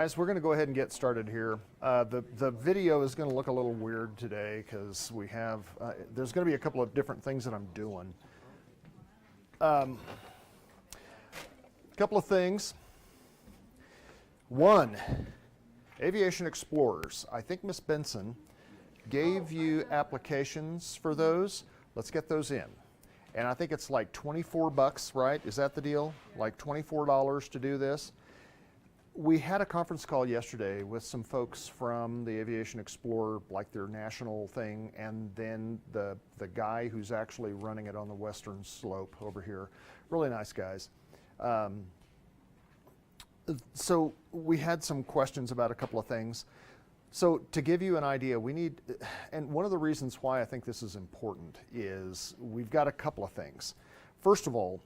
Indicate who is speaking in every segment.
Speaker 1: Guys, we're going to go ahead and get started here. The video is going to look a little weird today because we have, there's going to be a couple of different things that I'm doing. A couple of things. One, Aviation Explorers. I think Miss Benson gave you applications for those. Let's get those in. And I think it's like 24 bucks, right? Is that the deal? Like $24 to do this? We had a conference call yesterday with some folks from the Aviation Explorer, like their national thing, and then the guy who's actually running it on the western slope over here. Really nice guys. So we had some questions about a couple of things. So to give you an idea, we need, and one of the reasons why I think this is important is we've got a couple of things. First of all,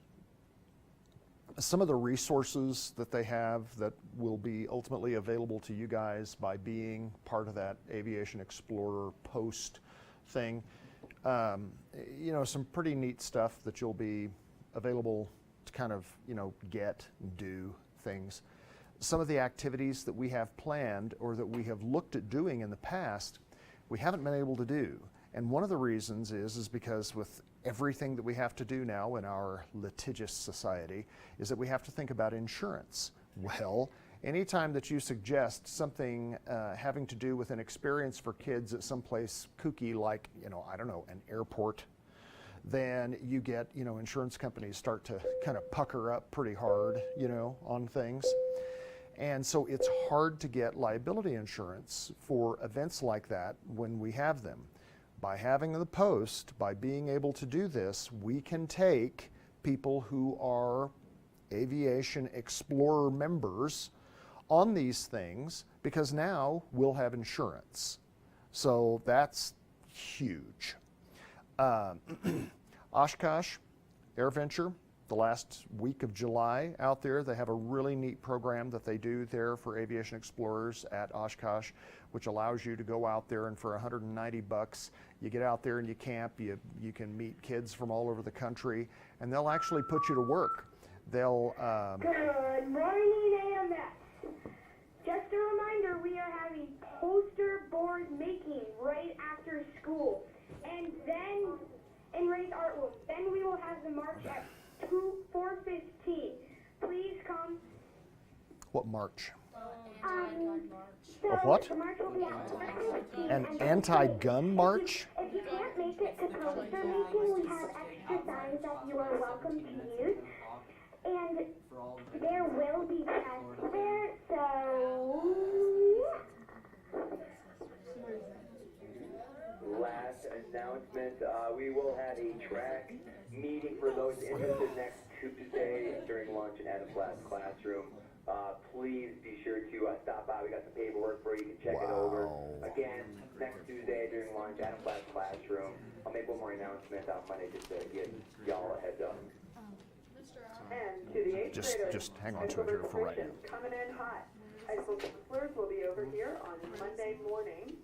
Speaker 1: some of the resources that they have that will be ultimately available to you guys by being part of that Aviation Explorer post thing, you know, some pretty neat stuff that you'll be available to kind of, you know, get and do things. Some of the activities that we have planned or that we have looked at doing in the past, we haven't been able to do. And one of the reasons is because with everything that we have to do now in our litigious society is that we have to think about insurance. Well, anytime that you suggest something having to do with an experience for kids at some place kooky like, you know, I don't know, an airport, then you get, you know, insurance companies start to kind of pucker up pretty hard, you know, on things. And so it's hard to get liability insurance for events like that when we have them. By having the post, by being able to do this, we can take people who are Aviation Explorer members on these things because now we'll have insurance. So that's huge. Oshkosh AirVenture, the last week of July out there, they have a really neat program that they do there for Aviation Explorers at Oshkosh, which allows you to go out there and for 190 bucks, you get out there and you camp, you can meet kids from all over the country, and they'll actually put you to work. They'll...
Speaker 2: Good morning, AMS. Just a reminder, we are having poster board making right after school, and then in Race Art Room. Then we will have the march at 4:15. Please come.
Speaker 1: What march?
Speaker 2: So
Speaker 1: A what?
Speaker 2: the march will be at 4:15.
Speaker 1: An anti-gun march?
Speaker 2: If you can't make it to poster making, we have extra signs that you are welcome to use. And there will be tests there, so
Speaker 3: Last announcement, we will have a track meeting for those interested next Tuesday during lunch in Adam Flatt's classroom. Please be sure to stop by. We got some paperwork for you. You can check it over. Again, next Tuesday during lunch, Adam Flatt's classroom. I'll make one more announcement on Monday just to give y'all a heads up.
Speaker 4: And to the 8th graders,
Speaker 1: Just hang on to it here for right now.
Speaker 4: coming in hot. High school counselors will be over here on Monday morning,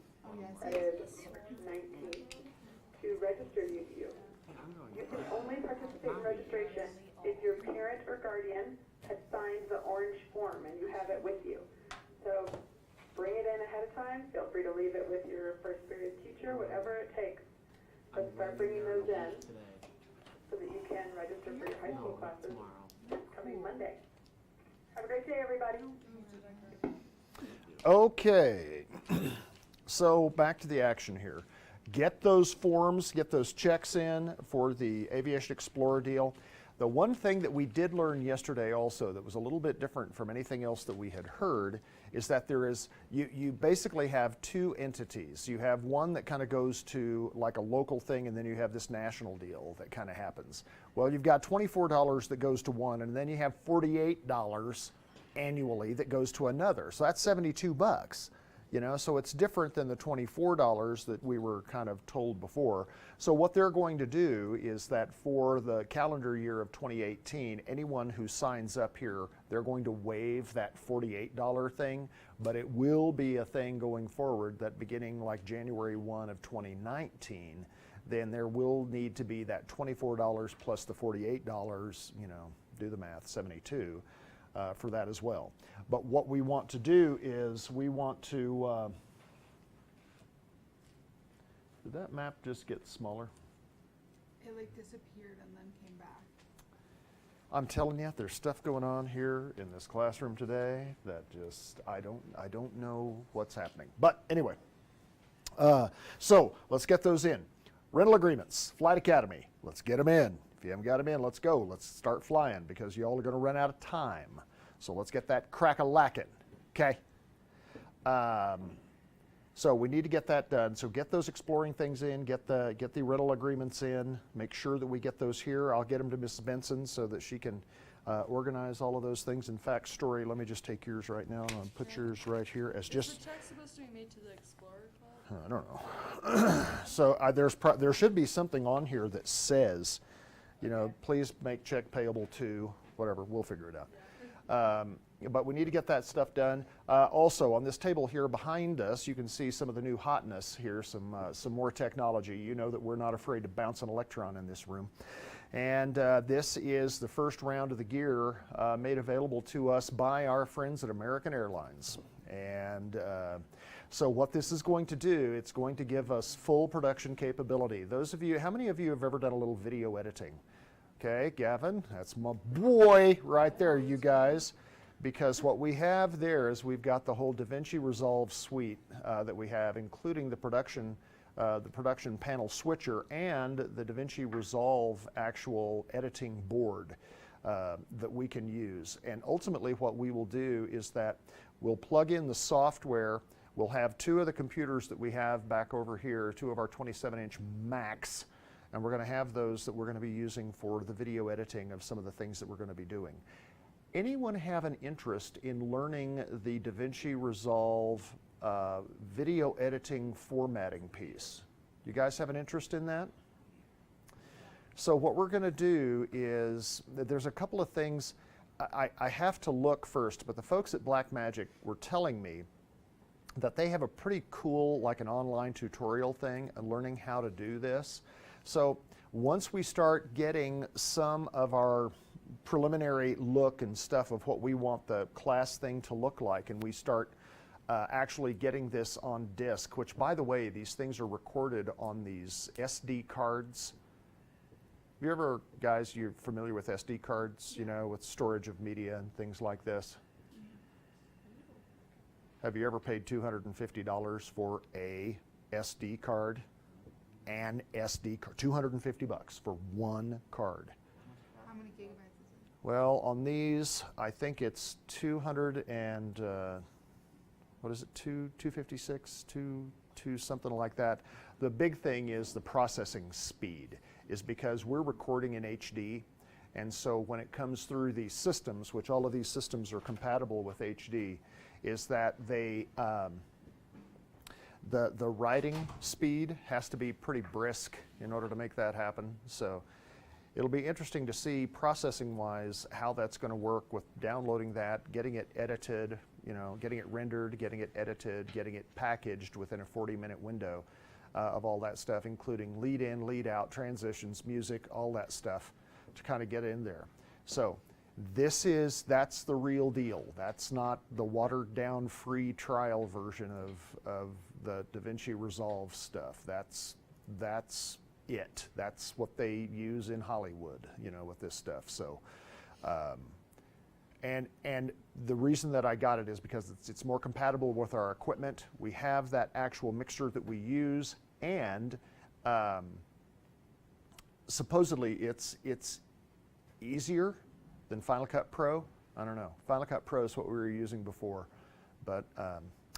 Speaker 4: that is 19th, to register you. You can only participate in registration if your parent or guardian has signed the orange form and you have it with you. So bring it in ahead of time. Feel free to leave it with your first period teacher, whatever it takes. But start bringing those in so that you can register for your high school classes this coming Monday. Have a great day, everybody.
Speaker 1: Okay, so back to the action here. Get those forms, get those checks in for the Aviation Explorer deal. The one thing that we did learn yesterday also that was a little bit different from anything else that we had heard is that there is, you basically have two entities. You have one that kind of goes to like a local thing, and then you have this national deal that kind of happens. Well, you've got $24 that goes to one, and then you have $48 annually that goes to another. So that's 72 bucks. You know, so it's different than the $24 that we were kind of told before. So what they're going to do is that for the calendar year of 2018, anyone who signs up here, they're going to waive that $48 thing, but it will be a thing going forward that beginning like January 1 of 2019, then there will need to be that $24 plus the $48, you know, do the math, 72. for that as well. But what we want to do is we want to, did that map just get smaller?
Speaker 5: It like disappeared and then came back.
Speaker 1: I'm telling you, there's stuff going on here in this classroom today that just, I don't know what's happening. But anyway, so let's get those in. Rental agreements, Flight Academy, let's get them in. If you haven't got them in, let's go. Let's start flying because you all are going to run out of time. So let's get that crack-a-lackin', okay? So we need to get that done. So get those exploring things in, get the rental agreements in, make sure that we get those here. I'll get them to Mrs. Benson so that she can organize all of those things. In fact, Story, let me just take yours right now and put yours right here as just.
Speaker 6: Is the check supposed to be made to the Explorer Club?
Speaker 1: I don't know. So there should be something on here that says, you know, please make check payable to whatever. We'll figure it out. But we need to get that stuff done. Also, on this table here behind us, you can see some of the new hotness here, some more technology. You know that we're not afraid to bounce an electron in this room. And this is the first round of the gear made available to us by our friends at American Airlines. And so what this is going to do, it's going to give us full production capability. Those of you, how many of you have ever done a little video editing? Okay, Gavin, that's my boy right there, you guys. Because what we have there is we've got the whole DaVinci Resolve suite that we have, including the production panel switcher and the DaVinci Resolve actual editing board that we can use. And ultimately what we will do is that we'll plug in the software. We'll have two of the computers that we have back over here, two of our 27-inch Macs, and we're going to have those that we're going to be using for the video editing of some of the things that we're going to be doing. Anyone have an interest in learning the DaVinci Resolve video editing formatting piece? You guys have an interest in that? So what we're going to do is, there's a couple of things. I have to look first, but the folks at Blackmagic were telling me that they have a pretty cool, like an online tutorial thing, and learning how to do this. So once we start getting some of our preliminary look and stuff of what we want the class thing to look like, and we start actually getting this on disk, which by the way, these things are recorded on these SD cards. Have you ever, guys, you're familiar with SD cards, you know, with storage of media and things like this? Have you ever paid $250 for a SD card? An SD card, $250 for one card.
Speaker 5: How many gigabytes is it?
Speaker 1: Well, on these, I think it's 200 and, what is it, 256, something like that. The big thing is the processing speed, is because we're recording in HD, and so when it comes through these systems, which all of these systems are compatible with HD, is that they, the writing speed has to be pretty brisk in order to make that happen. So it'll be interesting to see processing-wise how that's going to work with downloading that, getting it edited, you know, getting it rendered, getting it edited, getting it packaged within a 40-minute window of all that stuff, including lead in, lead out, transitions, music, all that stuff to kind of get in there. So that's the real deal. That's not the watered down free trial version of the DaVinci Resolve stuff. That's it. That's what they use in Hollywood, you know, with this stuff. So, and the reason that I got it is because it's more compatible with our equipment. We have that actual mixture that we use, and supposedly it's easier than Final Cut Pro. I don't know. Final Cut Pro is what we were using before, but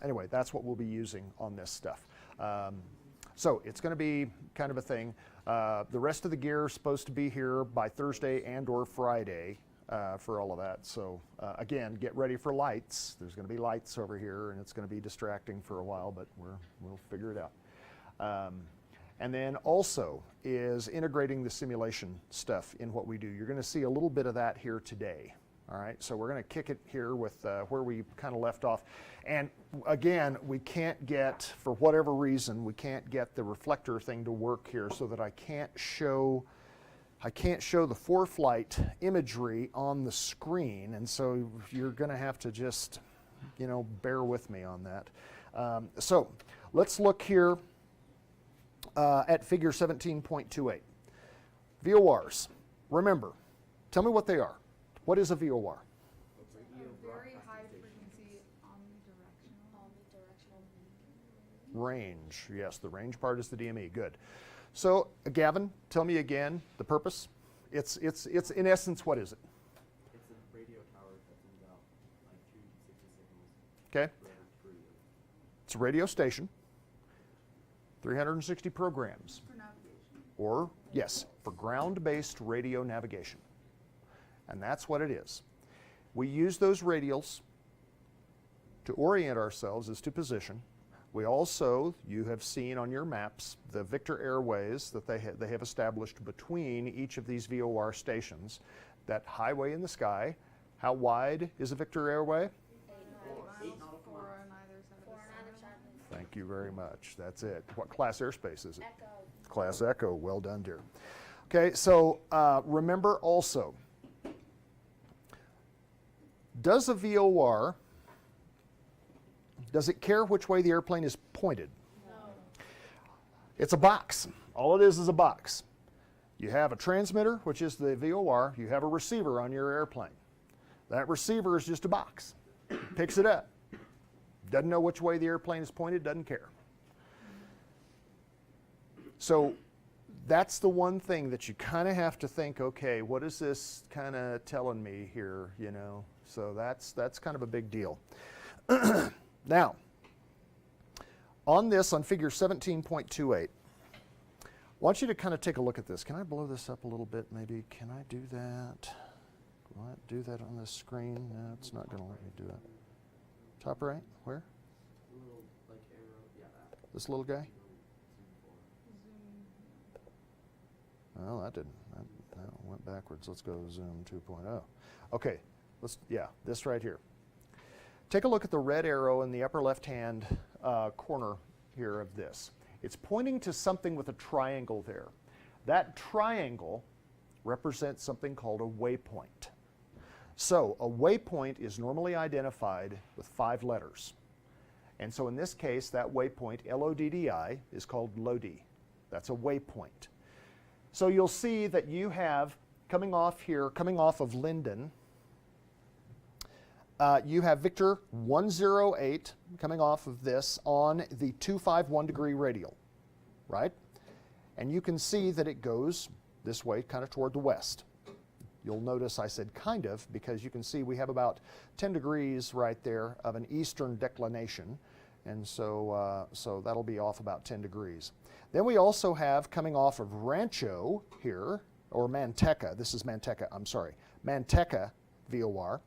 Speaker 1: anyway, that's what we'll be using on this stuff. So it's going to be kind of a thing. The rest of the gear is supposed to be here by Thursday and or Friday for all of that. So again, get ready for lights. There's going to be lights over here, and it's going to be distracting for a while, but we'll figure it out. And then also is integrating the simulation stuff in what we do. You're going to see a little bit of that here today. All right, so we're going to kick it here with where we kind of left off. And again, we can't get, for whatever reason, we can't get the reflector thing to work here so that I can't show I can't show the for-flight imagery on the screen, and so you're going to have to just, bear with me on that. So let's look here at figure 17.28. VORs. Remember, tell me what they are. What is a VOR?
Speaker 5: Very high frequency omnidirectional.
Speaker 1: Range. Yes, the range part is the DME. Good. So, Gavin, tell me again the purpose. It's in essence, what is it?
Speaker 7: It's a radio tower that sends out like 260 signals.
Speaker 1: Okay.
Speaker 7: Per year.
Speaker 1: It's a radio station. 360 programs.
Speaker 5: For navigation.
Speaker 1: Or, yes, for ground-based radio navigation. And that's what it is. We use those radials to orient ourselves as to position. We also, you have seen on your maps, the Victor airways that they have established between each of these VOR stations. That highway in the sky, how wide is a Victor airway?
Speaker 5: 8 miles, 4 on either side.
Speaker 1: Thank you very much. That's it. What class airspace is it?
Speaker 2: Echo.
Speaker 1: Class Echo. Well done, dear. Okay, so remember also, does a VOR, does it care which way the airplane is pointed?
Speaker 6: No.
Speaker 1: It's a box. All it is a box. You have a transmitter, which is the VOR. You have a receiver on your airplane. That receiver is just a box. Picks it up. Doesn't know which way the airplane is pointed, doesn't care. So that's the one thing that you kind of have to think, okay, what is this kind of telling me here, So that's kind of a big deal. Now, on figure 17.28, I want you to kind of take a look at this. Can I blow this up a little bit maybe? Can I do that? Will I do that on this screen? No, it's not going to let me do it. Top right? Where?
Speaker 7: Little like arrow, yeah. That.
Speaker 1: This little guy?
Speaker 5: Zoom.
Speaker 1: Well, that didn't. That went backwards. Let's go zoom 2.0. Okay, this right here. Take a look at the red arrow in the upper left-hand corner here of this. It's pointing to something with a triangle there. That triangle represents something called a waypoint. So a waypoint is normally identified with 5 letters. And so in this case, that waypoint, LODDI, is called LODI. That's a waypoint. So you'll see that you have, coming off of Linden, you have Victor 108 coming off of this on the 251 degree radial, right? And you can see that it goes this way, kind of toward the west. You'll notice I said kind of, because you can see we have about 10 degrees right there of an eastern declination. And so, so that'll be off about 10 degrees. Then we also have coming off of Rancho here, or Manteca, this is Manteca, I'm sorry, Manteca VOR.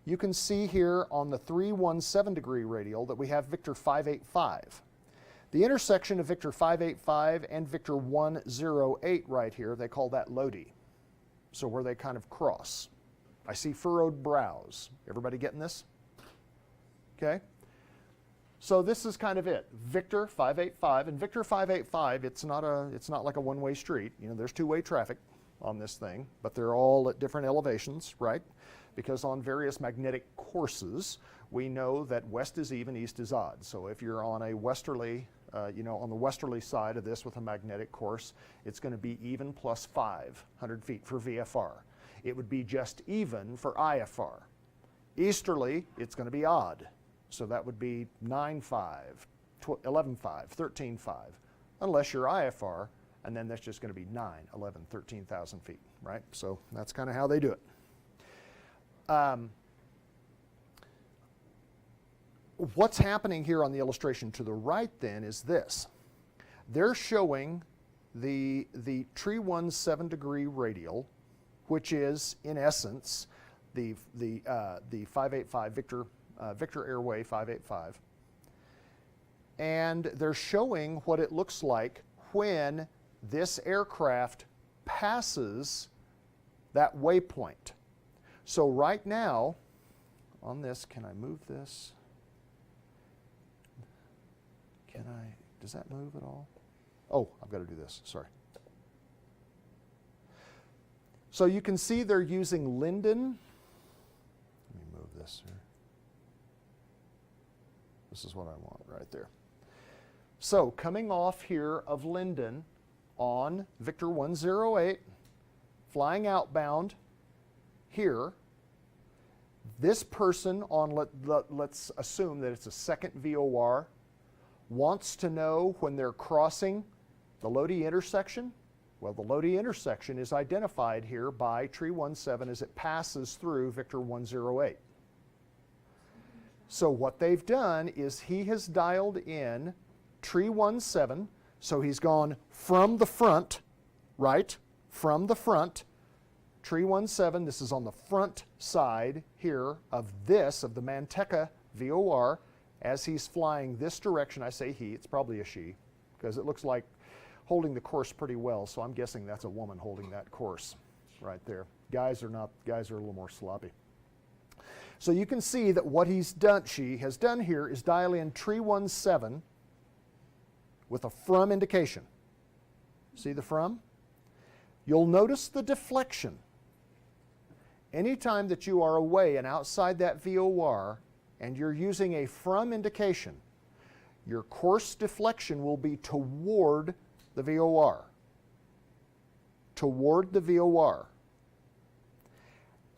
Speaker 1: You can see here on the 317 degree radial that we have Victor 585. The intersection of Victor 585 and Victor 108 right here, they call that Lodi. So where they kind of cross. I see furrowed brows. Everybody getting this? Okay. So this is kind of it. Victor 585, and Victor 585, it's not like a one-way street. There's two-way traffic on this thing, but they're all at different elevations, right? Because on various magnetic courses, we know that west is even, east is odd. So if you're on a westerly, on the westerly side of this with a magnetic course, it's going to be even plus 500 feet for VFR. It would be just even for IFR. Easterly, it's going to be odd. So that would be 9.5, 11.5, 13.5, unless you're IFR, and then that's just going to be 9, 11, 13,000 feet, right? So that's kind of how they do it. What's happening here on the illustration to the right then is this. They're showing the 317 degree radial, which is in essence the 585 Victor Airway 585. And they're showing what it looks like when this aircraft passes that waypoint. So right now, on this, can I move this? Does that move at all? Oh, I've got to do this, sorry. So you can see they're using Linden. Let me move this here. This is what I want right there. So coming off here of Linden on Victor 108, flying outbound here, this person on, let's assume that it's a second VOR, wants to know when they're crossing the Lodi intersection. Well, the Lodi intersection is identified here by tree 17 as it passes through Victor 108. So what they've done is he has dialed in tree 17, so he's gone from the front, right? From the front, tree 17, this is on the front side here of the Manteca VOR. As he's flying this direction, I say he, it's probably a she, because it looks like holding the course pretty well, so I'm guessing that's a woman holding that course right there. Guys are not, guys are a little more sloppy. So you can see that what she has done here is dial in tree 17 with a from indication. See the from? You'll notice the deflection. Anytime that you are away and outside that VOR and you're using a from indication, your course deflection will be toward the VOR. Toward the VOR.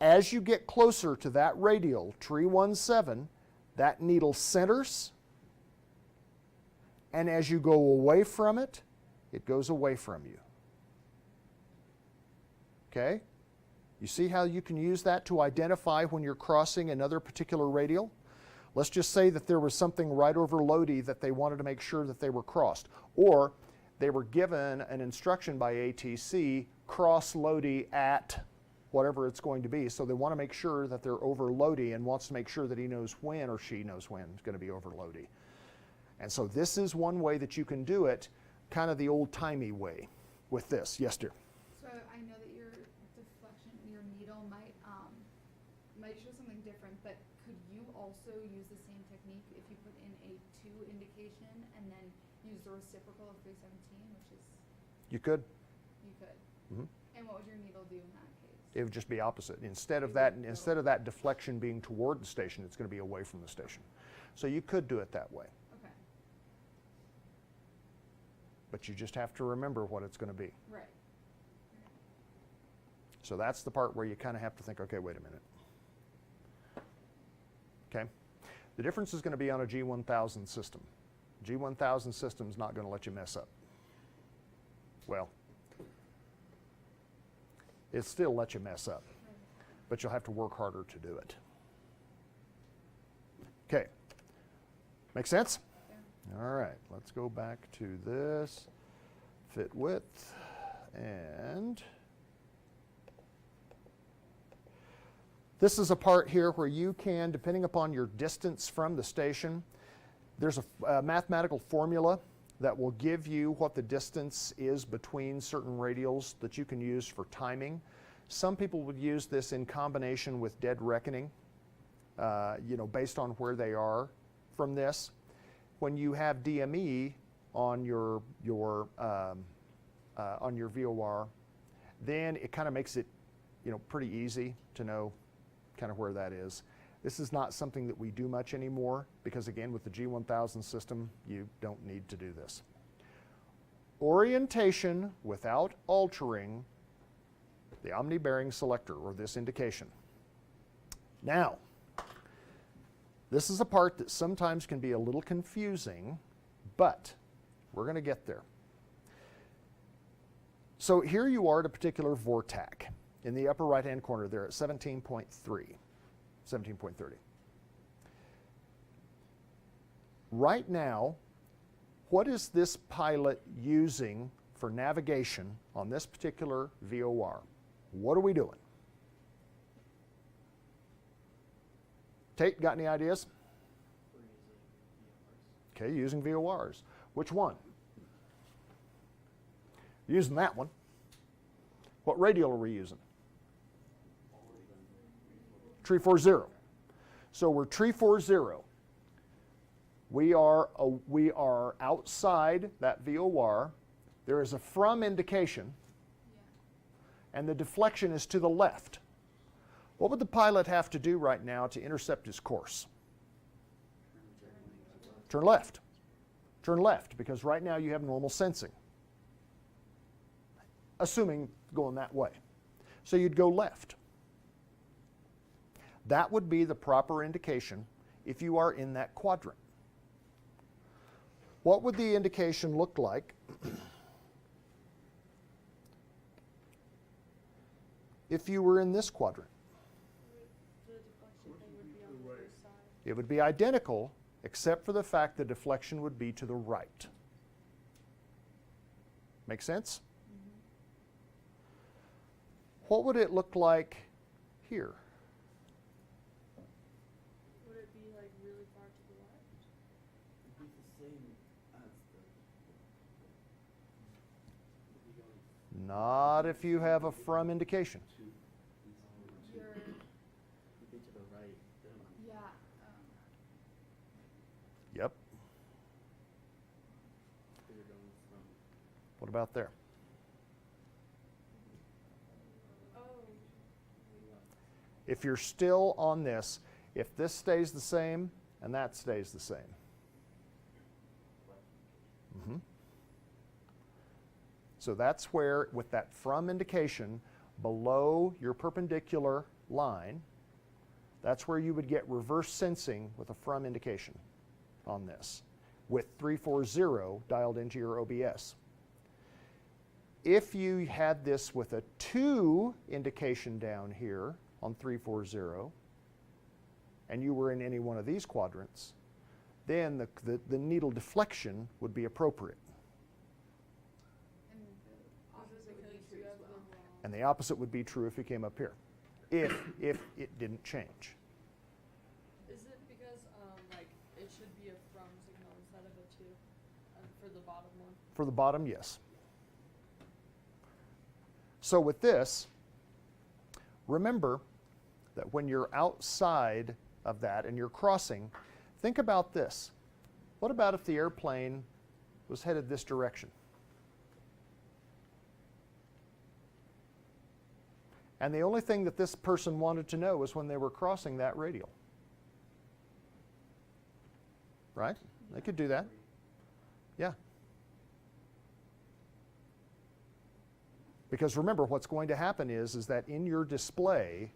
Speaker 1: As you get closer to that radial, tree 17, that needle centers, and as you go away from it, it goes away from you. Okay? You see how you can use that to identify when you're crossing another particular radial? Let's just say that there was something right over Lodi that they wanted to make sure that they were crossed. Or they were given an instruction by ATC, cross Lodi at whatever it's going to be. So they want to make sure that they're over Lodi and wants to make sure that he knows when or she knows when it's going to be over Lodi. And so this is one way that you can do it, kind of the old-timey way with this. Yes, dear?
Speaker 5: So I know that your deflection, your needle might show something different, but could you also use the same technique if you put in a 2 indication and then use the reciprocal of 317, which is...
Speaker 1: You could.
Speaker 5: You could.
Speaker 1: Mm-hmm.
Speaker 5: And what would your needle do in that case?
Speaker 1: It would just be opposite. Instead of that deflection being toward the station, it's going to be away from the station. So you could do it that way.
Speaker 5: Okay.
Speaker 1: But you just have to remember what it's going to be.
Speaker 5: Right.
Speaker 1: So that's the part where you kind of have to think, okay, wait a minute. Okay? The difference is going to be on a G1000 system. G1000 system is not going to let you mess up. Well, it still lets you mess up, but you'll have to work harder to do it. Okay. Make sense?
Speaker 5: Yeah.
Speaker 1: All right, let's go back to this. Fit width and this is a part here where you can, depending upon your distance from the station, there's a mathematical formula that will give you what the distance is between certain radials that you can use for timing. Some people would use this in combination with dead reckoning, based on where they are from this. When you have DME on your VOR, then it kind of makes it, pretty easy to know kind of where that is. This is not something that we do much anymore because, again, with the G1000 system, you don't need to do this. Orientation without altering the omni-bearing selector or this indication. Now, this is a part that sometimes can be a little confusing, but we're going to get there. So here you are at a particular VOR-TAC in the upper right-hand corner there at 17.3, 17.30. Right now, what is this pilot using for navigation on this particular VOR? What are we doing? Tate, got any ideas? Okay, using VORs. Which one? Using that one. What radial are we using? Tree 40. So we're tree 40. We are outside that VOR. There is a from indication. and the deflection is to the left. What would the pilot have to do right now to intercept his course? Turn left. Turn left, because right now you have normal sensing. Assuming going that way. So you'd go left. That would be the proper indication if you are in that quadrant. What would the indication look like if you were in this quadrant?
Speaker 6: The deflection thing would be on the other side.
Speaker 1: It would be identical, except for the fact the deflection would be to the right. Make sense? What would it look like here?
Speaker 6: Would it be like really far to the left?
Speaker 7: It'd be the same as the.
Speaker 1: Not if you have a from indication.
Speaker 5: You're,
Speaker 7: It'd be to the right.
Speaker 5: yeah,
Speaker 1: Yep.
Speaker 7: So you're going from.
Speaker 1: What about there?
Speaker 6: oh,
Speaker 1: If you're still on this, if this stays the same and that stays the same. Mhm. So that's where, with that from indication below your perpendicular line, that's where you would get reverse sensing with a from indication on this, with 340 dialed into your OBS. If you had this with a 2 indication down here on 340, and you were in any one of these quadrants, then the needle deflection would be appropriate.
Speaker 5: and the opposite would be
Speaker 6: because
Speaker 5: true
Speaker 6: you
Speaker 5: as
Speaker 6: have
Speaker 5: well.
Speaker 6: the wrong.
Speaker 1: And the opposite would be true if you came up here, if it didn't change.
Speaker 6: Is it because like it should be a from signal instead of a to for the bottom one?
Speaker 1: For the bottom, yes. So with this, remember that when you're outside of that and you're crossing, think about this. What about if the airplane was headed this direction? And the only thing that this person wanted to know was when they were crossing that radial. Right? They could do that. Yeah. Because remember, what's going to happen is that in your display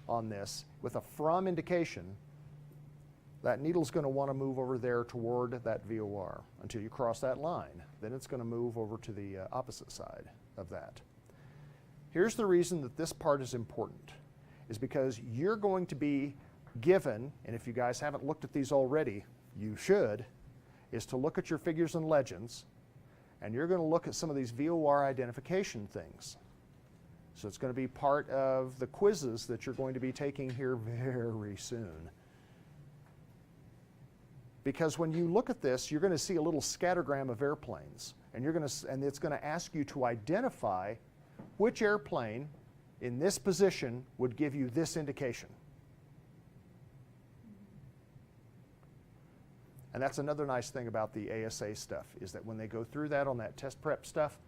Speaker 1: on this, with a from indication, that needle's going to want to move over there toward that VOR until you cross that line. Then it's going to move over to the opposite side of that. Here's the reason that this part is important, is because you're going to be given, and if you guys haven't looked at these already, you should, is to look at your figures and legends, and you're going to look at some of these VOR identification things. So it's going to be part of the quizzes that you're going to be taking here very soon. Because when you look at this, you're going to see a little scattergram of airplanes, and it's going to ask you to identify which airplane in this position would give you this indication. And that's another nice thing about the ASA stuff, is that when they go through that on that test prep stuff,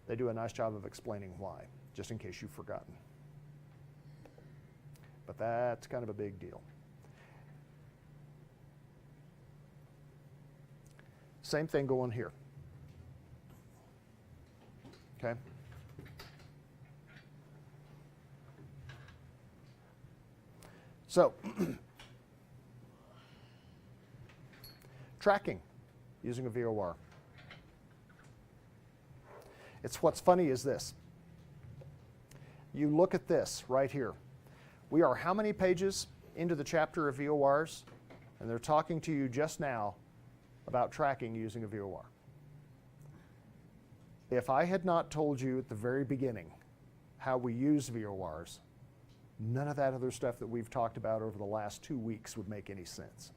Speaker 1: they do a nice job of explaining why, just in case you've forgotten. But that's kind of a big deal. Same thing going here. Okay? So, tracking using a VOR. What's funny is this. You look at this right here. We are how many pages into the chapter of VORs? And they're talking to you just now about tracking using a VOR. If I had not told you at the very beginning how we use VORs, none of that other stuff that we've talked about over the last 2 weeks would make any sense.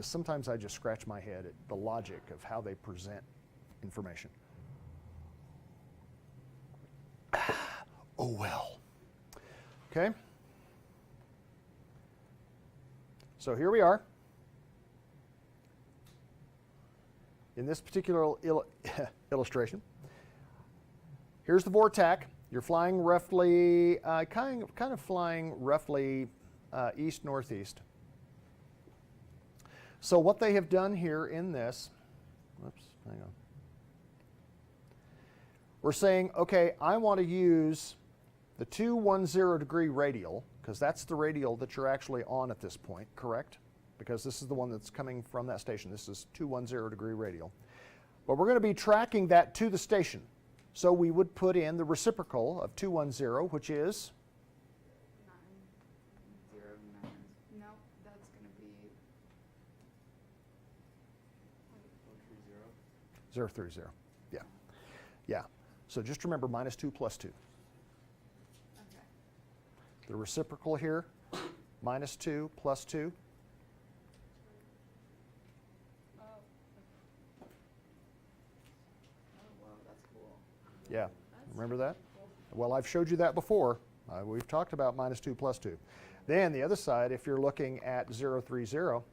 Speaker 1: Sometimes I just scratch my head at the logic of how they present information. Oh well. Okay? So here we are. In this particular illustration, here's the VOR TAC. You're flying roughly, kind of flying roughly east-northeast. So what they have done here in this, whoops, hang on. We're saying, okay, I want to use the 210-degree radial, because that's the radial that you're actually on at this point, correct? Because this is the one that's coming from that station. This is 210-degree radial. But we're going to be tracking that to the station. So we would put in the reciprocal of 210, which is
Speaker 5: 909. No, that's going to be
Speaker 7: 030.
Speaker 1: 030. Yeah. Yeah. So just remember -2 plus 2.
Speaker 5: okay.
Speaker 1: The reciprocal here, -2 plus 2.
Speaker 6: Oh, wow, that's cool.
Speaker 1: Yeah. Remember that? Well, I've showed you that before. We've talked about -2 plus 2. Then the other side, if you're looking at 030,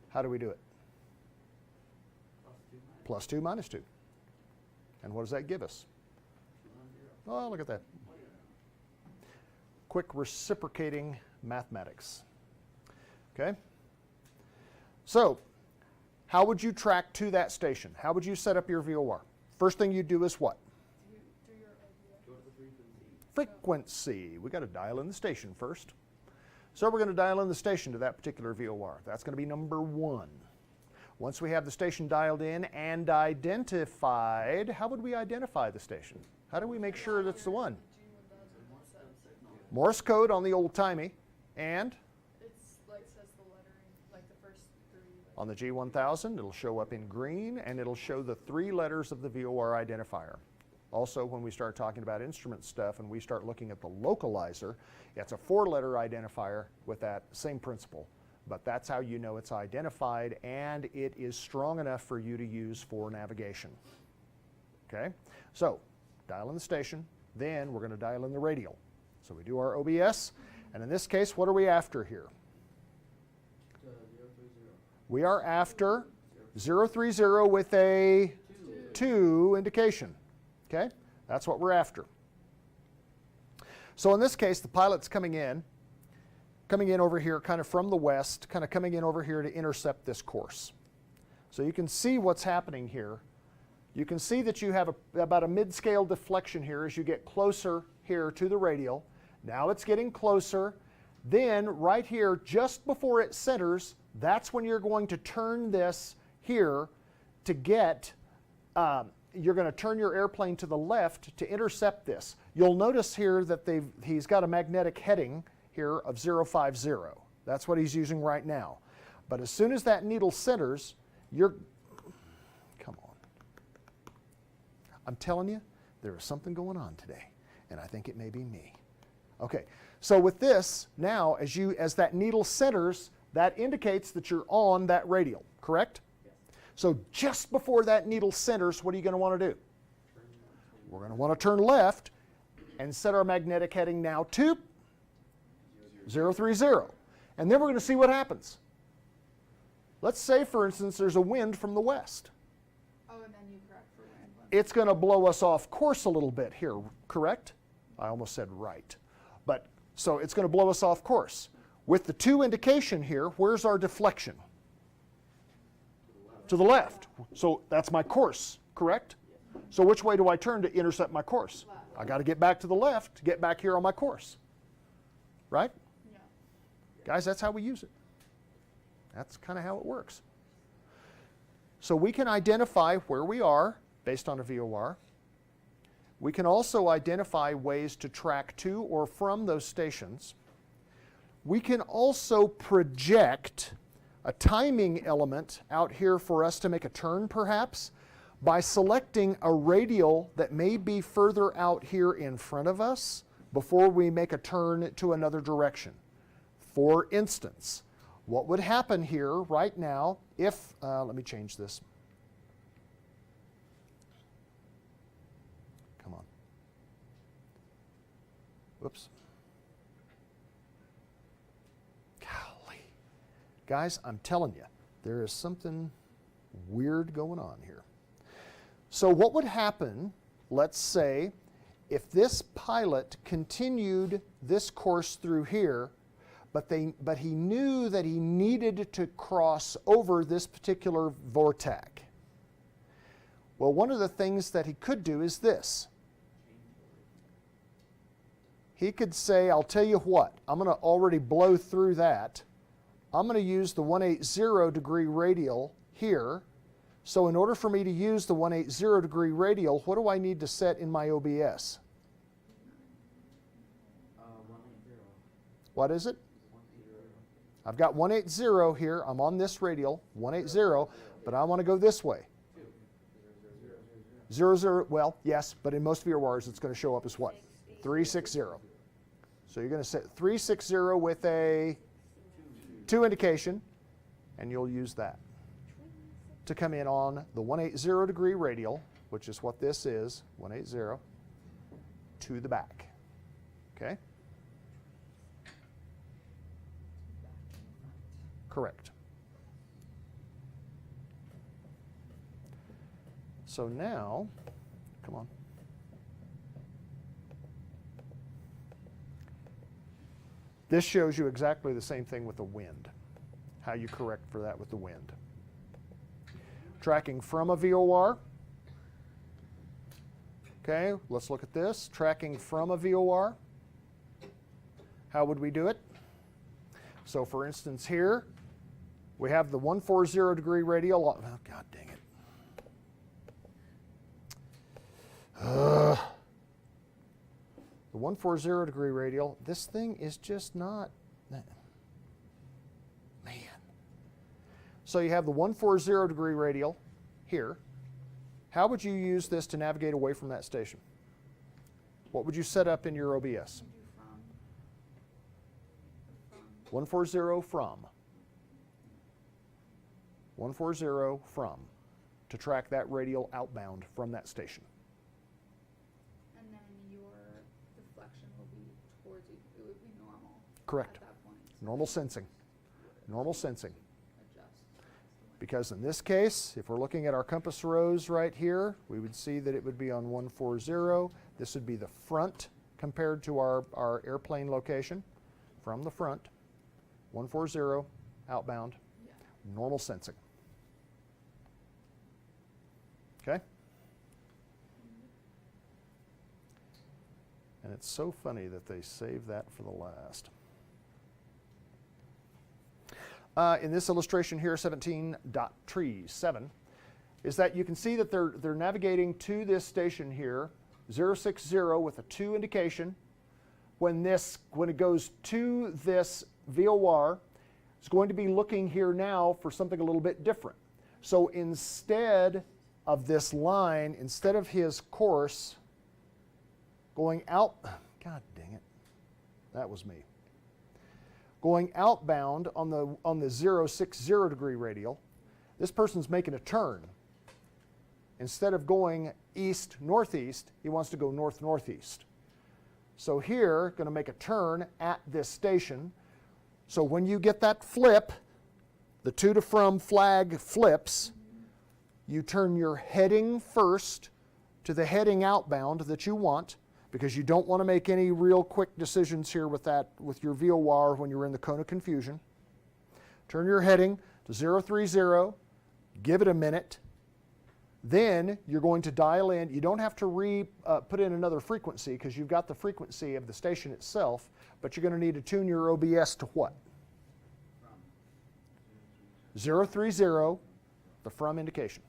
Speaker 1: how do we do it?
Speaker 7: Plus 2 minus.
Speaker 1: +2 -2. And what does that give us? Oh, look at that. Quick reciprocating mathematics. Okay? So, how would you track to that station? How would you set up your VOR? First thing you do is what?
Speaker 6: Do your idea.
Speaker 7: Go to the frequency.
Speaker 1: Frequency. We got to dial in the station first. So we're going to dial in the station to that particular VOR. That's going to be number 1. Once we have the station dialed in and identified, how would we identify the station? How do we make sure that's the one? Morse code on the old-timey, and
Speaker 6: It's like says the lettering, like the first 3 letters.
Speaker 1: on the G1000, it'll show up in green, and it'll show the 3 letters of the VOR identifier. Also, when we start talking about instrument stuff and we start looking at the localizer, it's a 4-letter identifier with that same principle. But that's how you know it's identified, and it is strong enough for you to use for navigation. Okay? So, dial in the station, then we're going to dial in the radial. So we do our OBS, and in this case, what are we after here?
Speaker 7: 030.
Speaker 1: We are after 030 with a 2 indication. Okay? That's what we're after. So in this case, the pilot's coming in over here kind of from the west, kind of coming in over here to intercept this course. So you can see what's happening here. You can see that you have about a mid-scale deflection here as you get closer here to the radial. Now it's getting closer. Then right here, just before it centers, that's when you're going to turn this here to get, you're going to turn your airplane to the left to intercept this. You'll notice here that he's got a magnetic heading here of 050. That's what he's using right now. But as soon as that needle centers, come on. I'm telling you, there is something going on today, and I think it may be me. Okay, so with this, now as that needle centers, that indicates that you're on that radial, correct?
Speaker 7: Yes.
Speaker 1: So just before that needle centers, what are you going to want to do? We're going to want to turn left and set our magnetic heading now to 030. And then we're going to see what happens. Let's say, for instance, there's a wind from the west.
Speaker 5: Oh, and then you correct for wind.
Speaker 1: It's going to blow us off course a little bit here, correct? I almost said right. But so it's going to blow us off course. With the 2 indication here, where's our deflection? To the left. So that's my course, correct? So which way do I turn to intercept my course?
Speaker 5: Left.
Speaker 1: I got to get back to the left to get back here on my course. Right?
Speaker 5: Yeah.
Speaker 1: Guys, that's how we use it. That's kind of how it works. So we can identify where we are based on a VOR. We can also identify ways to track to or from those stations. We can also project a timing element out here for us to make a turn, perhaps, by selecting a radial that may be further out here in front of us before we make a turn to another direction. For instance, what would happen here right now if, let me change this. Come on. Whoops. Golly. Guys, I'm telling you, there is something weird going on here. So what would happen, let's say, if this pilot continued this course through here, but he knew that he needed to cross over this particular vortex. Well, one of the things that he could do is this. He could say, I'll tell you what, I'm going to already blow through that. I'm going to use the 180 degree radial here. So in order for me to use the 180 degree radial, what do I need to set in my OBS?
Speaker 7: 180.
Speaker 1: What is it?
Speaker 7: 180.
Speaker 1: I've got 180 here. I'm on this radial, 180, but I want to go this way. 00, well, yes, but in most VORs it's going to show up as what? 360. So you're going to set 360 with a 2 indication, and you'll use that to come in on the 180 degree radial, which is what this is, 180, to the back. Okay? Correct. So now, come on. This shows you exactly the same thing with the wind, how you correct for that with the wind. Tracking from a VOR. Okay, let's look at this. Tracking from a VOR. How would we do it? So for instance here, we have the 140 degree radial. Oh, God dang it. The 140 degree radial, this thing is just not, man. So you have the 140 degree radial here. How would you use this to navigate away from that station? What would you set up in your OBS? 140 from. 140 from, to track that radial outbound from that station.
Speaker 5: And then your deflection will be towards you. It would be normal.
Speaker 1: Correct.
Speaker 5: At that point.
Speaker 1: Normal sensing. Normal sensing.
Speaker 5: Adjust.
Speaker 1: Because in this case, if we're looking at our compass rose right here, we would see that it would be on 140. This would be the front compared to our airplane location. From the front, 140, outbound,
Speaker 5: Yeah.
Speaker 1: normal sensing. Okay? And it's so funny that they save that for the last. In this illustration here, 17.7, is that you can see that they're navigating to this station here, 060 with a 2 indication. When it goes to this VOR, it's going to be looking here now for something a little bit different. So instead of this line, instead of his course going out, God dang it, that was me. Going outbound on the 060 degree radial, this person's making a turn. Instead of going east-northeast, he wants to go north-northeast. So here, going to make a turn at this station. So when you get that flip, the to to from flag flips, you turn your heading first to the heading outbound that you want, because you don't want to make any real quick decisions here with your VOR when you're in the cone of confusion. Turn your heading to 030, give it a minute. Then you're going to dial in. You don't have to put in another frequency because you've got the frequency of the station itself, but you're going to need to tune your OBS to what? 030, the from indication.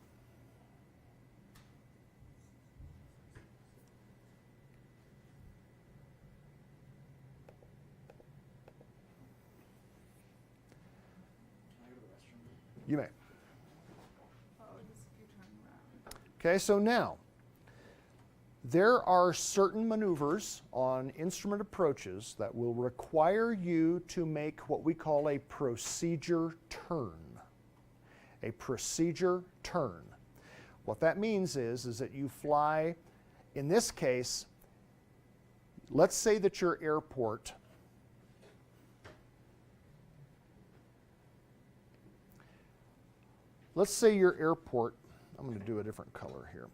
Speaker 1: You may.
Speaker 5: Oh, just if you're turning around.
Speaker 1: Okay, so now, there are certain maneuvers on instrument approaches that will require you to make what we call a procedure turn. A procedure turn. What that means is that you fly, in this case, let's say that your airport let's say your airport, I'm going to do a different color here,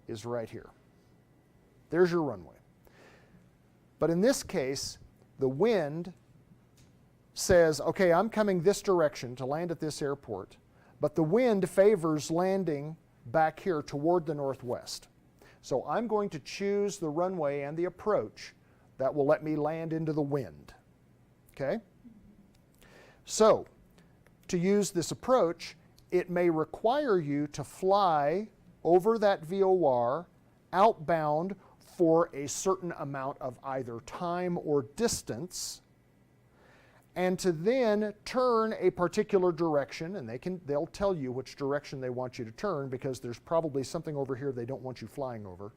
Speaker 1: is right here. There's your runway. But in this case, the wind says, okay, I'm coming this direction to land at this airport, but the wind favors landing back here toward the northwest. So I'm going to choose the runway and the approach that will let me land into the wind. Okay? So, to use this approach, it may require you to fly over that VOR outbound for a certain amount of either time or distance, and to then turn a particular direction, and they'll tell you which direction they want you to turn because there's probably something over here they don't want you flying over.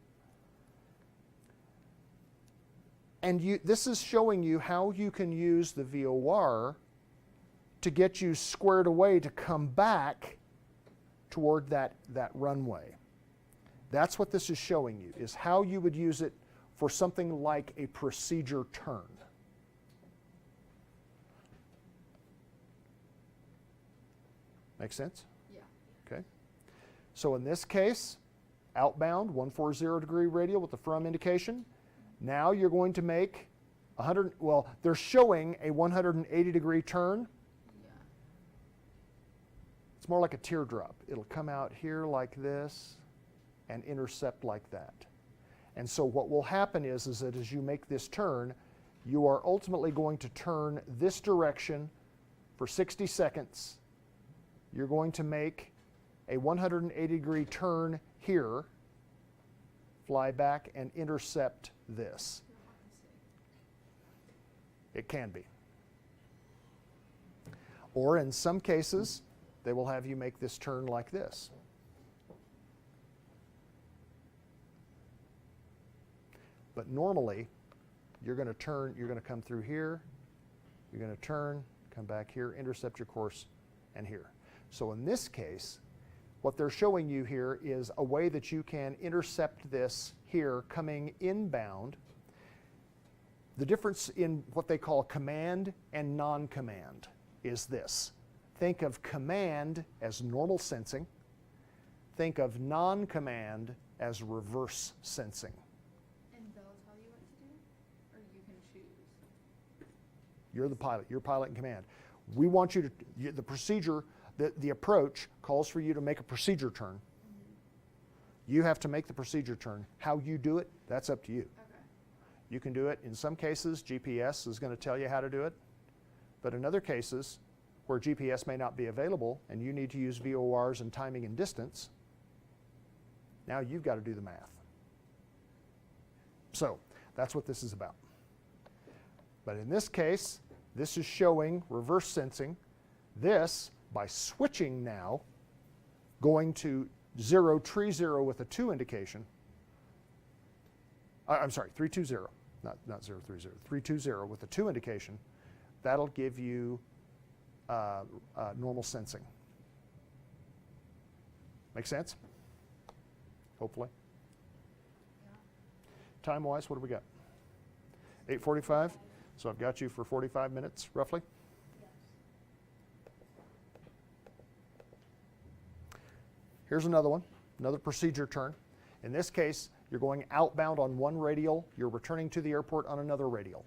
Speaker 1: And this is showing you how you can use the VOR to get you squared away to come back toward that runway. That's what this is showing you, is how you would use it for something like a procedure turn. Make sense?
Speaker 5: Yeah.
Speaker 1: Okay. So in this case, outbound, 140 degree radial with the from indication. Now you're going to make they're showing a 180 degree turn.
Speaker 5: Yeah.
Speaker 1: It's more like a teardrop. It'll come out here like this and intercept like that. And so what will happen is that as you make this turn, you are ultimately going to turn this direction for 60 seconds. You're going to make a 180 degree turn here, fly back and intercept this. It can be. Or in some cases, they will have you make this turn like this. But normally, you're going to turn, you're going to come through here, you're going to turn, come back here, intercept your course, and here. So in this case, what they're showing you here is a way that you can intercept this here coming inbound. The difference in what they call command and non-command is this. Think of command as normal sensing. Think of non-command as reverse sensing.
Speaker 5: And they'll tell you what to do? Or you can choose?
Speaker 1: You're the pilot. You're pilot in command. We want you to, the procedure, the approach calls for you to make a procedure turn. Mm-hmm. You have to make the procedure turn. How you do it, that's up to you.
Speaker 5: Okay.
Speaker 1: You can do it. In some cases, GPS is going to tell you how to do it. But in other cases, where GPS may not be available and you need to use VORs and timing and distance, now you've got to do the math. So that's what this is about. But in this case, this is showing reverse sensing. This, by switching now, going to 0, tree 0 with a 2 indication. I'm sorry, 320, not 030, 320 with a 2 indication. That'll give you normal sensing. Make sense? Hopefully.
Speaker 5: Yeah.
Speaker 1: Time-wise, what do we got? 8:45? So I've got you for 45 minutes, roughly?
Speaker 5: Yes.
Speaker 1: Here's another one, another procedure turn. In this case, you're going outbound on one radial, you're returning to the airport on another radial.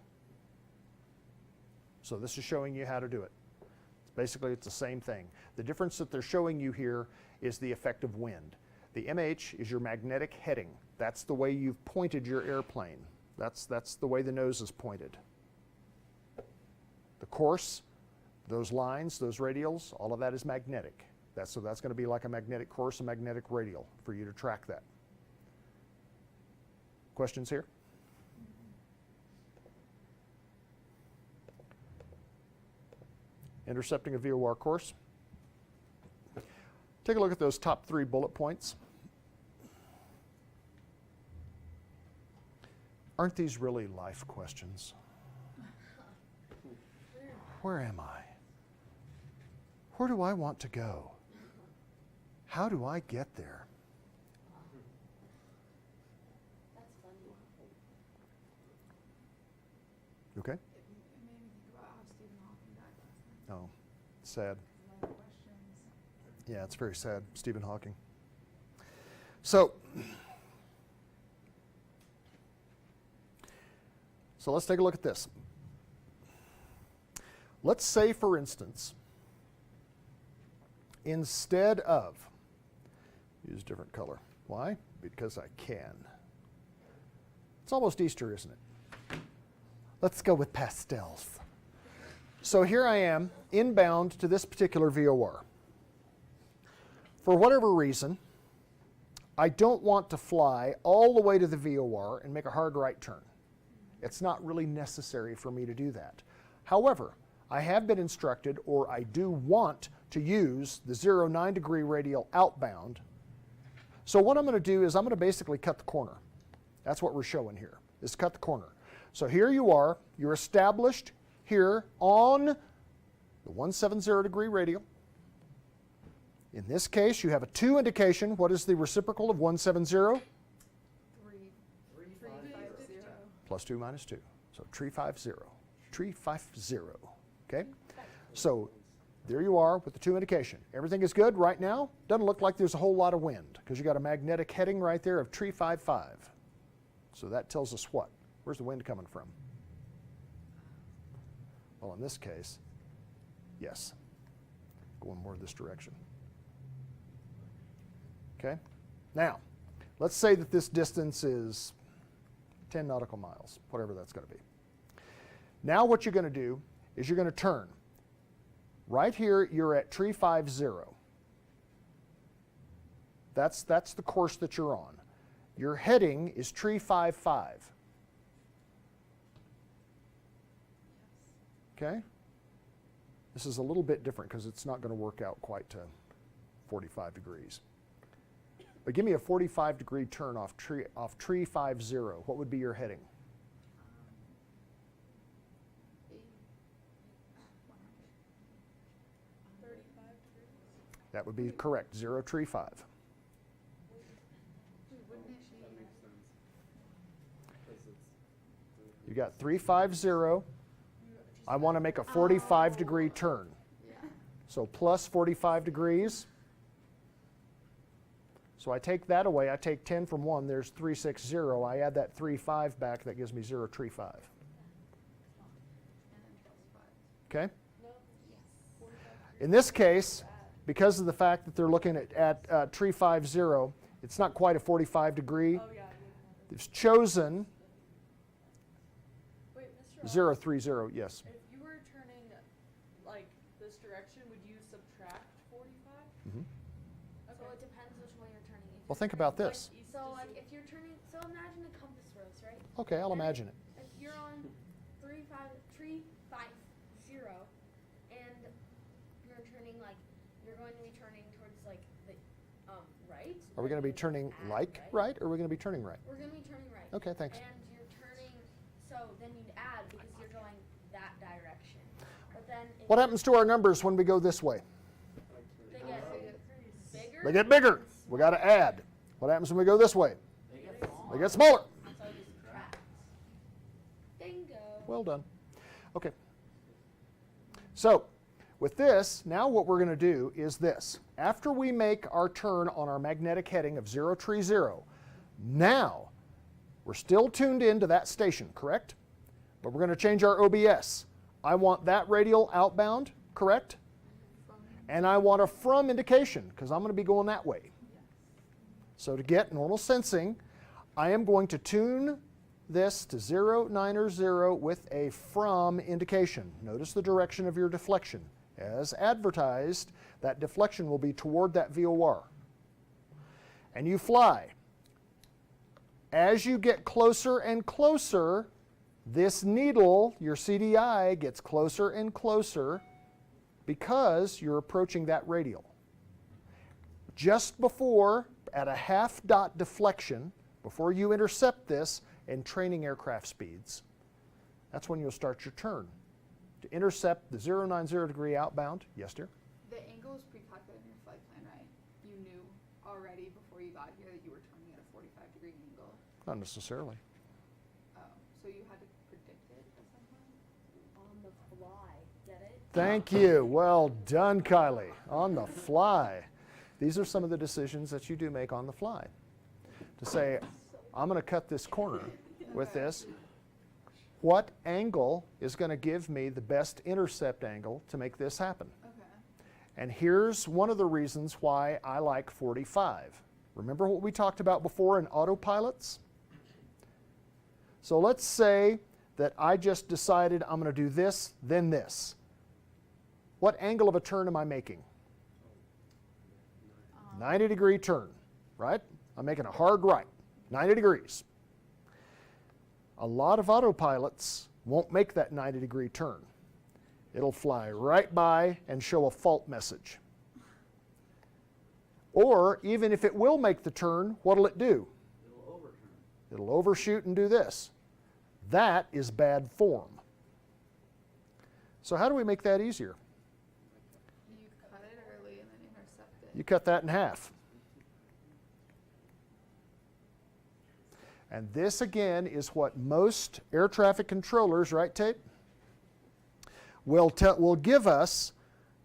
Speaker 1: So this is showing you how to do it. Basically, it's the same thing. The difference that they're showing you here is the effect of wind. The MH is your magnetic heading. That's the way you've pointed your airplane. That's the way the nose is pointed. The course, those lines, those radials, all of that is magnetic. So that's going to be like a magnetic course, a magnetic radial for you to track that. Questions here? Intercepting a VOR course. Take a look at those top 3 bullet points. Aren't these really life questions? Where am I? Where do I want to go? How do I get there?
Speaker 6: That's funny.
Speaker 1: You okay?
Speaker 5: It made me think about how Stephen Hawking died last night.
Speaker 1: Oh, sad.
Speaker 5: A lot of questions.
Speaker 1: Yeah, it's very sad, Stephen Hawking. So, So let's take a look at this. Let's say, for instance, instead of, use a different color. Why? Because I can. It's almost Easter, isn't it? Let's go with pastels. So here I am, inbound to this particular VOR. For whatever reason, I don't want to fly all the way to the VOR and make a hard right turn. It's not really necessary for me to do that. However, I have been instructed, or I do want to use the 0.9 degree radial outbound. So what I'm going to do is I'm going to basically cut the corner. That's what we're showing here, is cut the corner. So here you are, you're established here on the 170 degree radial. In this case, you have a 2 indication. What is the reciprocal of 170?
Speaker 6: 350.
Speaker 1: Plus 2 minus 2. So 350. 350. Okay? So there you are with the 2 indication. Everything is good right now. Doesn't look like there's a whole lot of wind because you got a magnetic heading right there of 355. So that tells us what? Where's the wind coming from? Well, in this case, yes, going more this direction. Okay? Now, let's say that this distance is 10 nautical miles, whatever that's going to be. Now what you're going to do is you're going to turn. Right here, you're at 350. That's the course that you're on. Your heading is 355. Okay? This is a little bit different because it's not going to work out quite to 45 degrees. But give me a 45 degree turn off 350. What would be your heading?
Speaker 6: 35 degrees.
Speaker 1: That would be correct, 035.
Speaker 5: Wouldn't it
Speaker 7: That
Speaker 5: be?
Speaker 7: makes sense. 'Cause it's
Speaker 1: You got 350. I want to make a 45 degree turn.
Speaker 5: Yeah.
Speaker 1: So plus 45 degrees. So I take that away. I take 10 from 1. There's 360. I add that 35 back. That gives me 035.
Speaker 5: And then plus 5.
Speaker 1: Okay?
Speaker 6: No,
Speaker 5: Yes.
Speaker 6: 45 degrees.
Speaker 1: In this case, because of the fact that they're looking at 350, it's not quite a 45 degree.
Speaker 6: Oh, yeah.
Speaker 1: It's chosen
Speaker 6: Wait, Mr.
Speaker 1: 030, yes.
Speaker 6: If you were turning like this direction, would you subtract 45?
Speaker 1: Mhm.
Speaker 8: So it depends which way you're turning. If
Speaker 1: Well,
Speaker 8: you're
Speaker 1: think
Speaker 8: turning
Speaker 1: about
Speaker 8: like-
Speaker 1: this.
Speaker 8: So like if you're turning, so imagine a compass rose, right?
Speaker 1: Okay, I'll imagine it.
Speaker 8: If you're on 350, and you're turning like you're going to be turning towards like the right.
Speaker 1: Are we going to be turning
Speaker 8: add,
Speaker 1: like right, or are we going to be turning right?
Speaker 8: We're going to be turning right.
Speaker 1: Okay, thanks.
Speaker 8: And you're turning, so then you'd add because you're going that direction. But then if
Speaker 1: What happens to our numbers when we go this way?
Speaker 8: they get bigger,
Speaker 1: They get bigger. We got to add. What happens when we go this way? They get smaller.
Speaker 8: so you subtract. Bingo.
Speaker 1: Well done. Okay. So, with this, now what we're going to do is this. After we make our turn on our magnetic heading of 030, now we're still tuned into that station, correct? But we're going to change our OBS. I want that radial outbound, correct? And I want a from indication because I'm going to be going that way. So to get normal sensing, I am going to tune this to 090 with a from indication. Notice the direction of your deflection. As advertised, that deflection will be toward that VOR. And you fly. As you get closer and closer, this needle, your CDI, gets closer and closer because you're approaching that radial. Just before, at a half dot deflection, before you intercept this in training aircraft speeds, that's when you'll start your turn. To intercept the 090 degree outbound, yes dear?
Speaker 5: The angle was pre-calculated in your flight plan, right? You knew already before you got here that you were turning at a 45 degree angle.
Speaker 1: Not necessarily.
Speaker 5: Oh, so you had to predict it at some point?
Speaker 8: On the fly, get it?
Speaker 1: Thank you. Well done, Kylie. On the fly. These are some of the decisions that you do make on the fly. To say, I'm going to cut this corner with this. what angle is going to give me the best intercept angle to make this happen.
Speaker 5: Okay.
Speaker 1: And here's one of the reasons why I like 45. Remember what we talked about before in autopilots? So let's say that I just decided I'm going to do this, then this. What angle of a turn am I making? 90-degree turn, right? I'm making a hard right, 90 degrees. A lot of autopilots won't make that 90-degree turn. It'll fly right by and show a fault message. Or even if it will make the turn, what'll it do?
Speaker 7: It'll overturn.
Speaker 1: It'll overshoot and do this. That is bad form. So how do we make that easier?
Speaker 5: You cut it early and then intercept it.
Speaker 1: You cut that in half. And this again is what most air traffic controllers, right Tape, will give us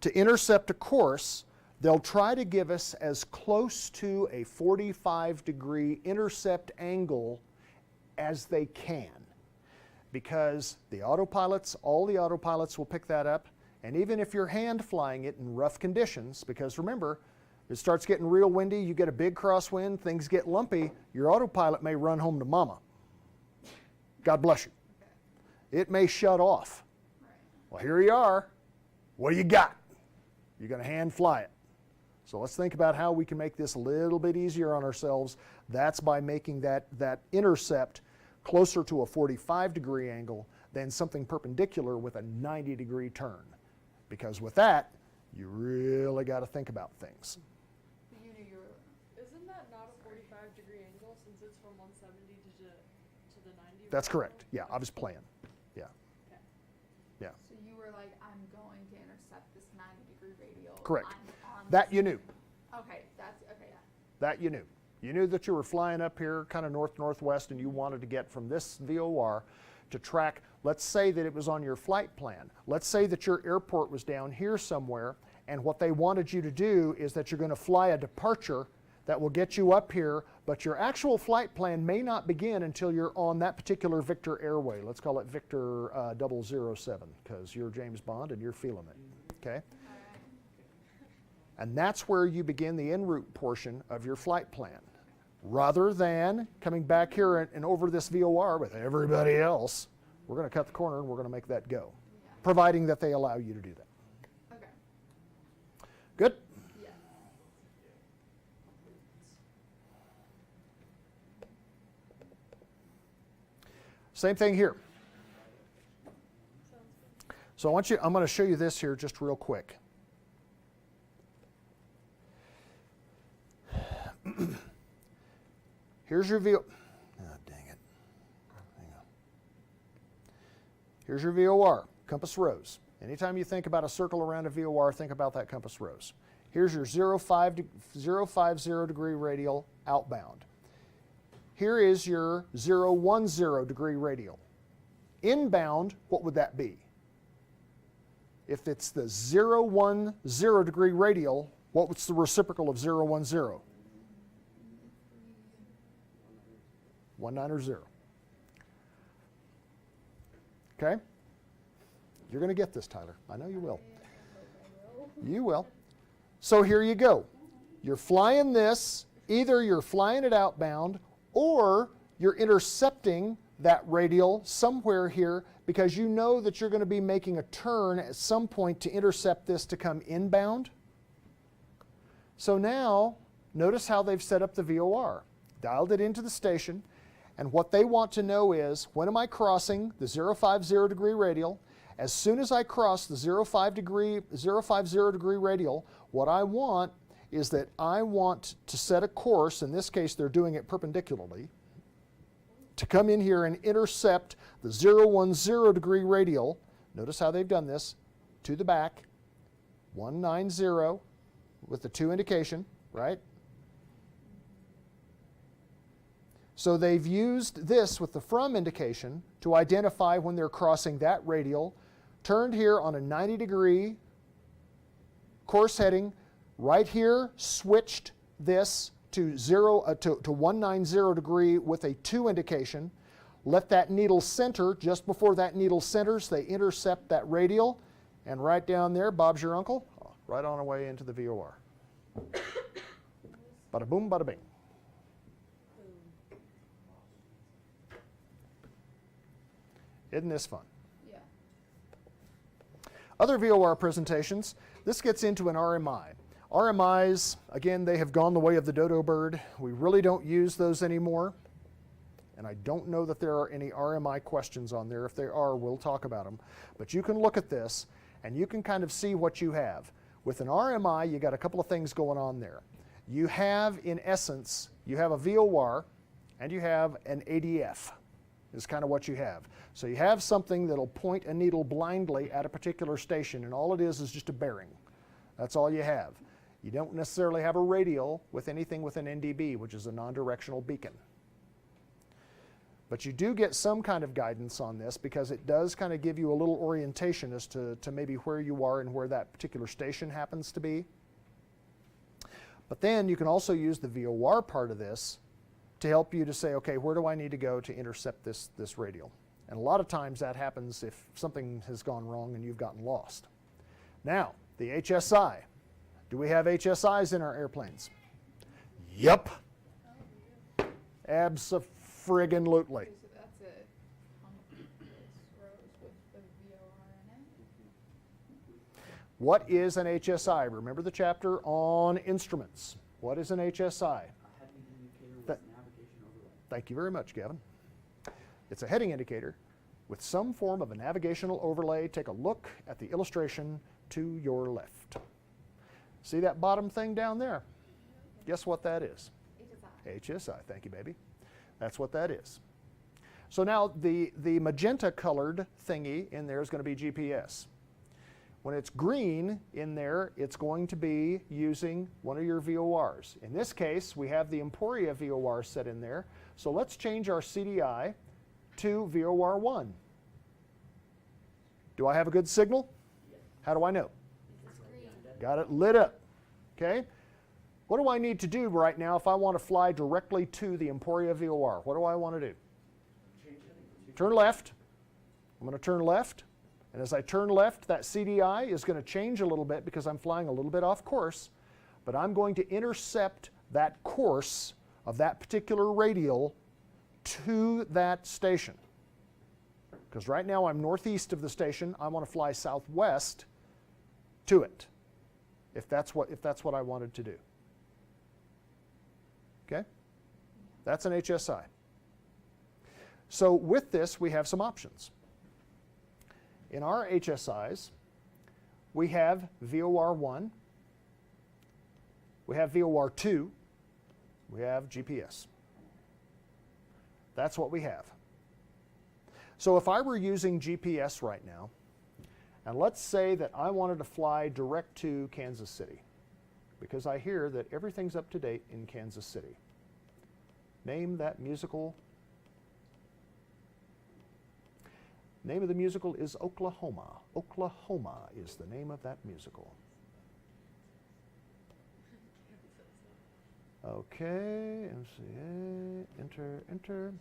Speaker 1: to intercept a course. They'll try to give us as close to a 45-degree intercept angle as they can. Because the autopilots, all the autopilots will pick that up. And even if you're hand flying it in rough conditions, because remember, it starts getting real windy, you get a big crosswind, things get lumpy, your autopilot may run home to mama. God bless you. It may shut off.
Speaker 5: Right.
Speaker 1: Well, here you are. What do you got? You're going to hand fly it. So let's think about how we can make this a little bit easier on ourselves. That's by making that intercept closer to a 45-degree angle than something perpendicular with a 90-degree turn. Because with that, you really got to think about things.
Speaker 6: Isn't that not a 45-degree angle since it's from 170 to the 90?
Speaker 1: That's correct. Yeah, I was playing. Yeah.
Speaker 6: Okay.
Speaker 1: Yeah.
Speaker 5: So you were like, I'm going to intercept this 90-degree radial.
Speaker 1: Correct.
Speaker 5: On
Speaker 1: That
Speaker 5: this-
Speaker 1: you knew.
Speaker 5: Okay, that's, okay, yeah.
Speaker 1: That you knew. You knew that you were flying up here kind of north-northwest and you wanted to get from this VOR to track, let's say that it was on your flight plan. Let's say that your airport was down here somewhere and what they wanted you to do is that you're going to fly a departure that will get you up here, but your actual flight plan may not begin until you're on that particular Victor airway. Let's call it Victor 007 because you're James Bond and you're feeling it, okay? And that's where you begin the en route portion of your flight plan. Rather than coming back here and over this VOR with everybody else, we're going to cut the corner and we're going to make that go, providing that they allow you to do that.
Speaker 5: Okay.
Speaker 1: Good?
Speaker 5: Yeah.
Speaker 1: Same thing here. So I'm going to show you this here just real quick. Here's your VOR. Oh, dang it. Hang on. Here's your VOR, compass rose. Anytime you think about a circle around a VOR, think about that compass rose. Here's your 050 degree radial outbound. Here is your 010 degree radial. Inbound, what would that be? If it's the 010 degree radial, what's the reciprocal of 010? 190. Okay? You're going to get this, Tyler. I know you will. You will. So here you go. You're flying this. Either you're flying it outbound or you're intercepting that radial somewhere here because you know that you're going to be making a turn at some point to intercept this to come inbound. So now, notice how they've set up the VOR. Dialed it into the station. And what they want to know is, when am I crossing the 050 degree radial? As soon as I cross the 050 degree radial, what I want is that I want to set a course, in this case they're doing it perpendicularly, to come in here and intercept the 010 degree radial. Notice how they've done this, to the back, 190 with the 2 indication, right? So they've used this with the from indication to identify when they're crossing that radial, turned here on a 90 degree course heading, right here switched this to 190 degree with a 2 indication, let that needle center. Just before that needle centers, they intercept that radial, and right down there, Bob's your uncle, right on our way into the VOR. Bada boom, bada bing. Isn't this fun?
Speaker 5: Yeah.
Speaker 1: Other VOR presentations, this gets into an RMI. RMIs, again, they have gone the way of the dodo bird. We really don't use those anymore. And I don't know that there are any RMI questions on there. If there are, we'll talk about them. But you can look at this, and you can kind of see what you have. With an RMI, you got a couple of things going on there. You have, in essence, you have a VOR, and you have an ADF, is kind of what you have. So you have something that'll point a needle blindly at a particular station, and all it is just a bearing. That's all you have. You don't necessarily have a radial with anything with an NDB, which is a non-directional beacon. But you do get some kind of guidance on this because it does kind of give you a little orientation as to maybe where you are and where that particular station happens to be. But then you can also use the VOR part of this to help you to say, okay, where do I need to go to intercept this radial? And a lot of times that happens if something has gone wrong and you've gotten lost. Now, the HSI. Do we have HSIs in our airplanes? Yep. Abso-friggin-lutely.
Speaker 5: So that's a rows with the VOR in it.
Speaker 1: What is an HSI? Remember the chapter on instruments. What is an HSI?
Speaker 7: Heading indicator with navigation overlay.
Speaker 1: Thank you very much, Gavin. It's a heading indicator with some form of a navigational overlay. Take a look at the illustration to your left. See that bottom thing down there? Guess what that is? HSI. Thank you, baby. That's what that is. So now the magenta colored thingy in there is going to be GPS. When it's green in there, it's going to be using one of your VORs. In this case, we have the Emporia VOR set in there. So let's change our CDI to VOR 1. Do I have a good signal? How do I know? Got it lit up. Okay? What do I need to do right now if I want to fly directly to the Emporia VOR? What do I want to do? Turn left. I'm going to turn left. And as I turn left, that CDI is going to change a little bit because I'm flying a little bit off course. But I'm going to intercept that course of that particular radial to that station. Because right now I'm northeast of the station. I want to fly southwest to it, if that's what I wanted to do. Okay? That's an HSI. So with this, we have some options. In our HSIs, we have VOR 1, we have VOR 2, we have GPS. That's what we have. So if I were using GPS right now, and let's say that I wanted to fly direct to Kansas City, because I hear that everything's up to date in Kansas City. Name that musical. Name of the musical is Oklahoma. Oklahoma is the name of that musical. Okay, MCA, enter, enter.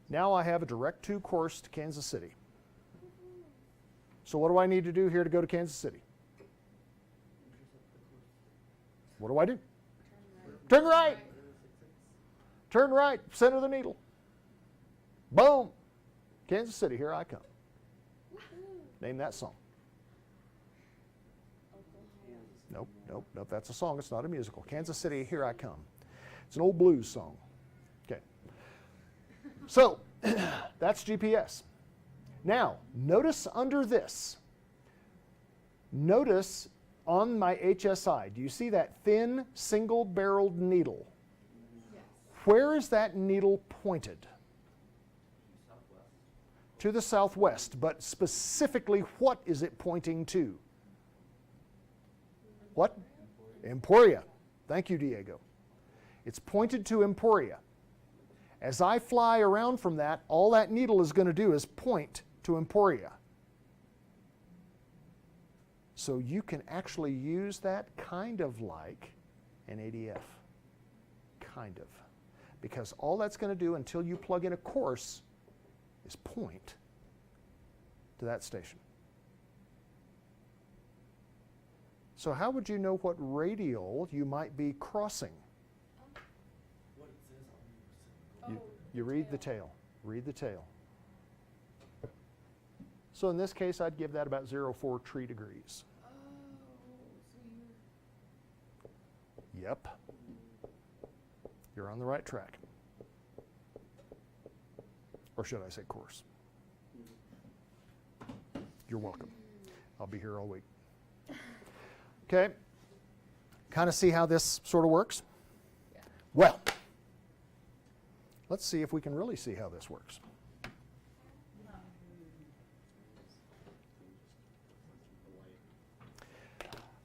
Speaker 1: Now I have a direct to course to Kansas City. So what do I need to do here to go to Kansas City? What do I do? Turn right. Turn right, center of the needle. Boom. Kansas City, here I come. Name that song. Nope, nope, nope, that's a song, it's not a musical. Kansas City, here I come. It's an old blues song. Okay. So, that's GPS. Now, notice under this, notice on my HSI, do you see that thin, single-barreled needle?
Speaker 5: Yes.
Speaker 1: Where is that needle pointed? To the southwest, but specifically, what is it pointing to? What? Emporia. Thank you, Diego. It's pointed to Emporia. As I fly around from that, all that needle is going to do is point to Emporia. So you can actually use that kind of like an ADF. Kind of. because all that's going to do until you plug in a course is point to that station. So how would you know what radial you might be crossing?
Speaker 7: What it says on your signal.
Speaker 1: You read the tail. Read the tail. So in this case, I'd give that about 0.4 tree degrees.
Speaker 5: Oh, so you're.
Speaker 1: Yep. You're on the right track. Or should I say course? You're welcome. I'll be here all week. Okay. Kind of see how this sort of works?
Speaker 5: Yeah.
Speaker 1: Well, let's see if we can really see how this works.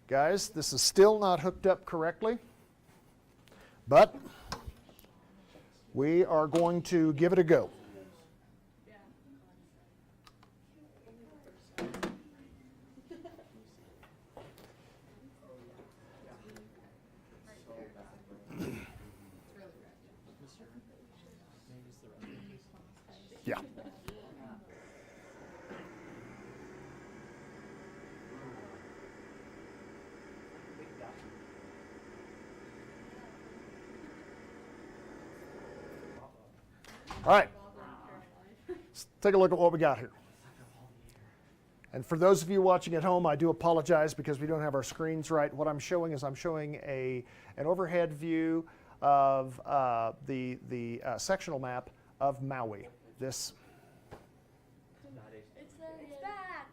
Speaker 1: Guys, this is still not hooked up correctly, but we are going to give it a go. Yeah. All right. Let's take a look at what we got here. And for those of you watching at home, I do apologize because we don't have our screens right. What I'm showing is I'm showing an overhead view of the sectional map of Maui. This.
Speaker 8: It's back.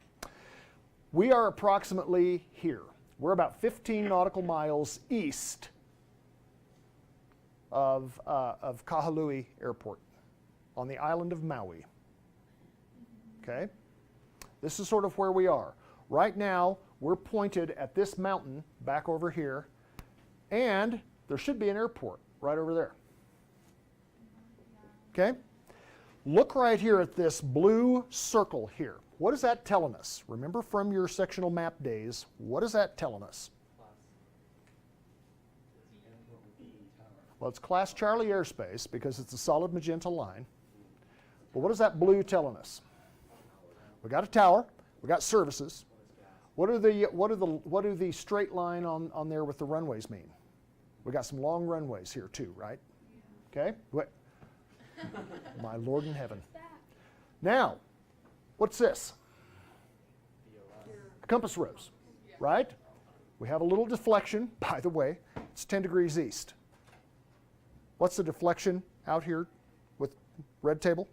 Speaker 1: We are approximately here. We're about 15 nautical miles east of Kahului Airport on the island of Maui. Okay? This is sort of where we are. Right now, we're pointed at this mountain back over here, and there should be an airport right over there. Okay? Look right here at this blue circle here. What is that telling us? Remember from your sectional map days, what is that telling us? Well, it's Class Charlie airspace because it's a solid magenta line. But what is that blue telling us? We got a tower. We got services. What do the straight line on there with the runways mean? We got some long runways here too, right? Okay. What? My Lord in heaven. Now, what's this? Compass rose, right? We have a little deflection. By the way, it's 10 degrees east. What's the deflection out here with red table?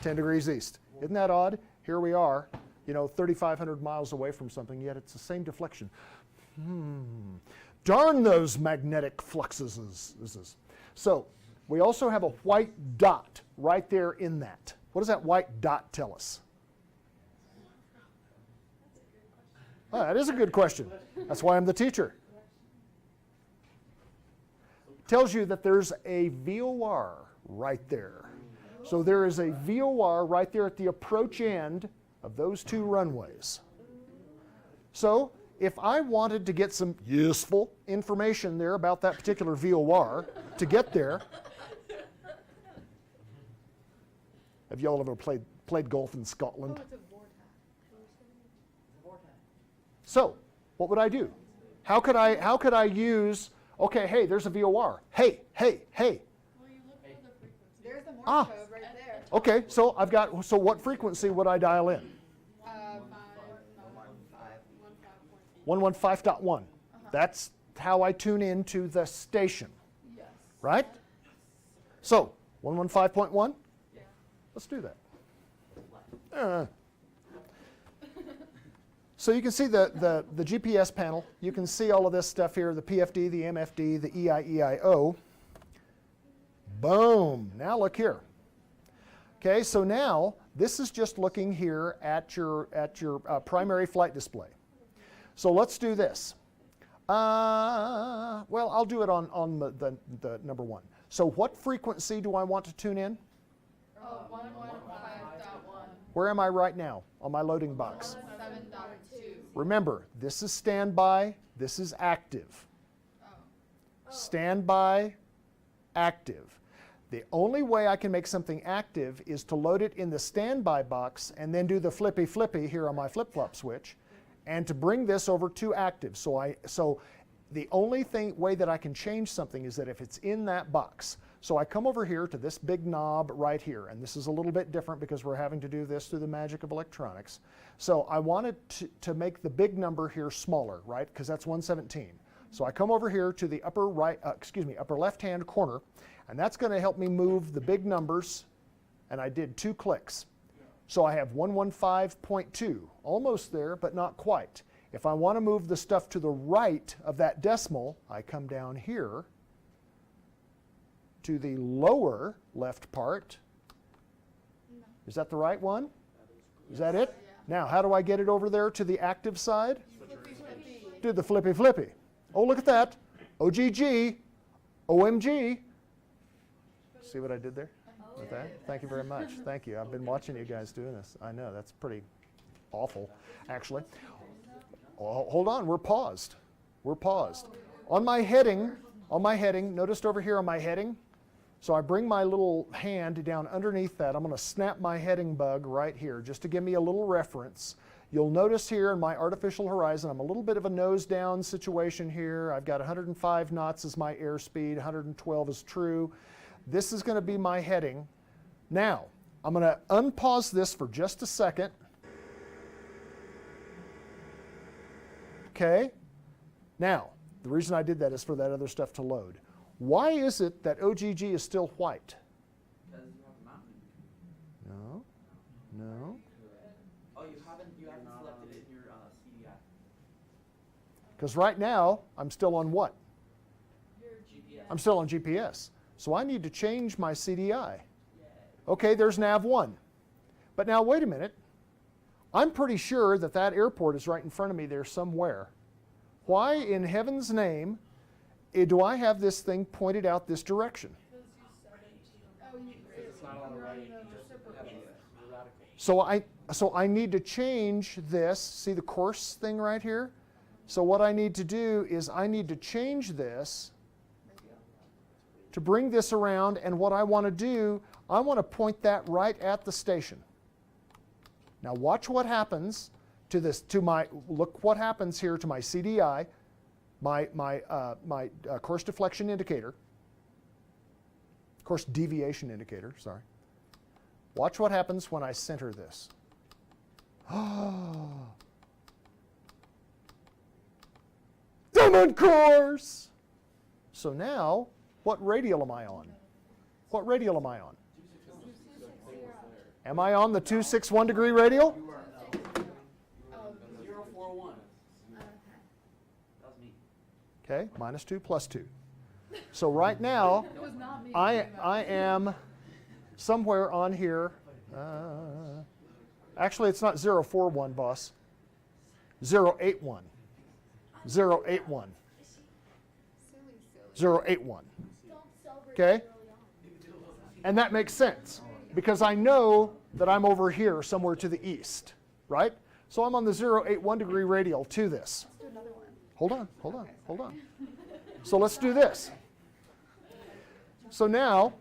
Speaker 1: 10 degrees east. Isn't that odd? Here we are, 3,500 miles away from something, yet it's the same deflection. Darn those magnetic fluxes. So we also have a white dot right there in that. What does that white dot tell us? Oh, that is a good question. That's why I'm the teacher. Tells you that there's a VOR right there. So there is a VOR right there at the approach end of those two runways. So if I wanted to get some useful information there about that particular VOR to get there, have y'all ever played golf in Scotland?
Speaker 5: Oh, it's a vortex.
Speaker 1: So what would I do? How could I use, okay, hey, there's a VOR. Hey.
Speaker 6: Well, you look for the frequency.
Speaker 4: There's the Morse
Speaker 1: Ah.
Speaker 4: code right there.
Speaker 1: Okay, so so what frequency would I dial in? 115.1. That's how I tune in to the station,
Speaker 5: Yes.
Speaker 1: right? So 115.1?
Speaker 6: Yeah.
Speaker 1: Let's do that. So you can see the GPS panel. You can see all of this stuff here, the PFD, the MFD, the EIEIO. Boom. Now look here. Okay, so now this is just looking here at your primary flight display. So let's do this. Well, I'll do it on the number one. So what frequency do I want to tune in?
Speaker 5: Oh, 115.1.
Speaker 1: Where am I right now on my loading box?
Speaker 5: 7.2.
Speaker 1: Remember, this is standby, this is active.
Speaker 5: Oh.
Speaker 1: Standby, active. The only way I can make something active is to load it in the standby box and then do the flippy flippy here on my flip-flop switch, and to bring this over to active. So the only way that I can change something is that if it's in that box. So I come over here to this big knob right here, and this is a little bit different because we're having to do this through the magic of electronics. So I wanted to make the big number here smaller, right? Because that's 117. So I come over here to the upper left-hand corner, and that's going to help me move the big numbers, and I did 2 clicks. So I have 115.2, almost there, but not quite. If I want to move the stuff to the right of that decimal, I come down here to the lower left part.
Speaker 5: No.
Speaker 1: Is that the right one? Is that it? Now, how do I get it over there to the active side?
Speaker 5: Flippy, flippy.
Speaker 1: Do the flippy flippy. Oh, look at that. OGG. OMG. See what I did there with that? Thank you very much. Thank you. I've been watching you guys doing this. I know, that's pretty awful, actually. Oh, hold on, we're paused. We're paused. On my heading, noticed over here on my heading, so I bring my little hand down underneath that. I'm going to snap my heading bug right here just to give me a little reference. You'll notice here in my artificial horizon, I'm a little bit of a nose down situation here. I've got 105 knots as my airspeed, 112 is true. This is going to be my heading. Now, I'm going to unpause this for just a second. Okay. Now, the reason I did that is for that other stuff to load. Why is it that OGG is still white?
Speaker 7: Because you have a mountain.
Speaker 1: No. No.
Speaker 7: Oh, you haven't selected it in your CDI.
Speaker 1: Because right now, I'm still on what?
Speaker 6: Your GPS.
Speaker 1: I'm still on GPS. So I need to change my CDI. Okay, there's nav1. But now, wait a minute. I'm pretty sure that that airport is right in front of me there somewhere. Why in heaven's name do I have this thing pointed out this direction?
Speaker 6: Because you set it to
Speaker 5: Oh,
Speaker 7: It's not on the right.
Speaker 1: So I need to change this. See the course thing right here? So what I need to do is I need to change this to bring this around, and what I want to do, I want to point that right at the station. Now watch what happens to this, look what happens here to my CDI, my course deflection indicator, course deviation indicator, sorry. Watch what happens when I center this. I'm on course! So now, what radial am I on? What radial am I on? Am I on the 261 degree radial?
Speaker 7: 041. That was me.
Speaker 1: Okay, -2 +2. So right now,
Speaker 5: It was not me.
Speaker 1: I am somewhere on here. Actually, it's not 041, boss. 081. 081.
Speaker 5: Silly.
Speaker 1: 081.
Speaker 8: Don't celebrate
Speaker 1: Okay?
Speaker 8: early on.
Speaker 1: And that makes sense because I know that I'm over here somewhere to the east, right? So I'm on the 081 degree radial to this.
Speaker 5: Let's do another one.
Speaker 1: Hold on. So let's do this. So now,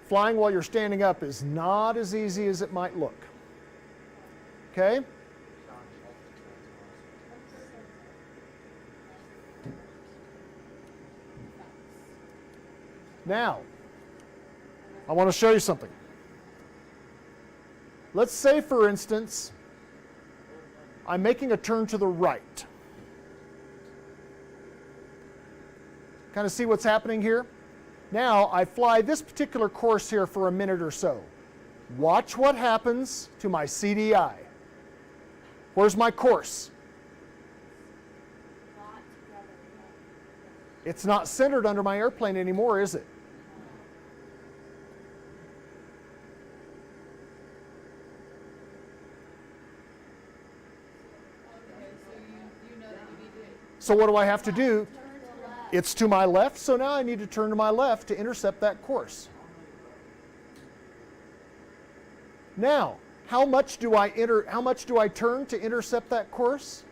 Speaker 1: flying while you're standing up is not as easy as it might look. Okay? Now, I want to show you something. Let's say, for instance, I'm making a turn to the right. Kind of see what's happening here? Now, I fly this particular course here for a minute or so. Watch what happens to my CDI. Where's my course? It's not centered under my airplane anymore, is it?
Speaker 5: Okay, so you know that you need to
Speaker 1: So what do I have to do? It's to my left, so now I need to turn to my left to intercept that course. Now, how much do I turn to intercept that course?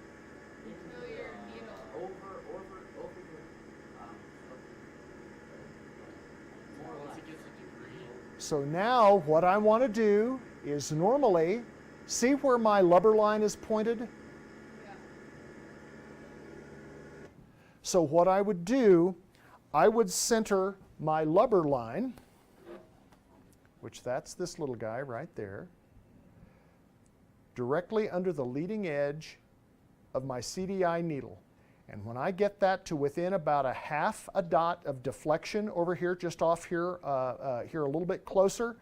Speaker 6: Until your needle.
Speaker 7: Once it gets a degree.
Speaker 1: So now what I want to do is normally, see where my lubber line is pointed?
Speaker 6: Yeah.
Speaker 1: So what I would do, I would center my lubber line, which that's this little guy right there, directly under the leading edge of my CDI needle. And when I get that to within about a half a dot of deflection over here, just off here, here a little bit closer,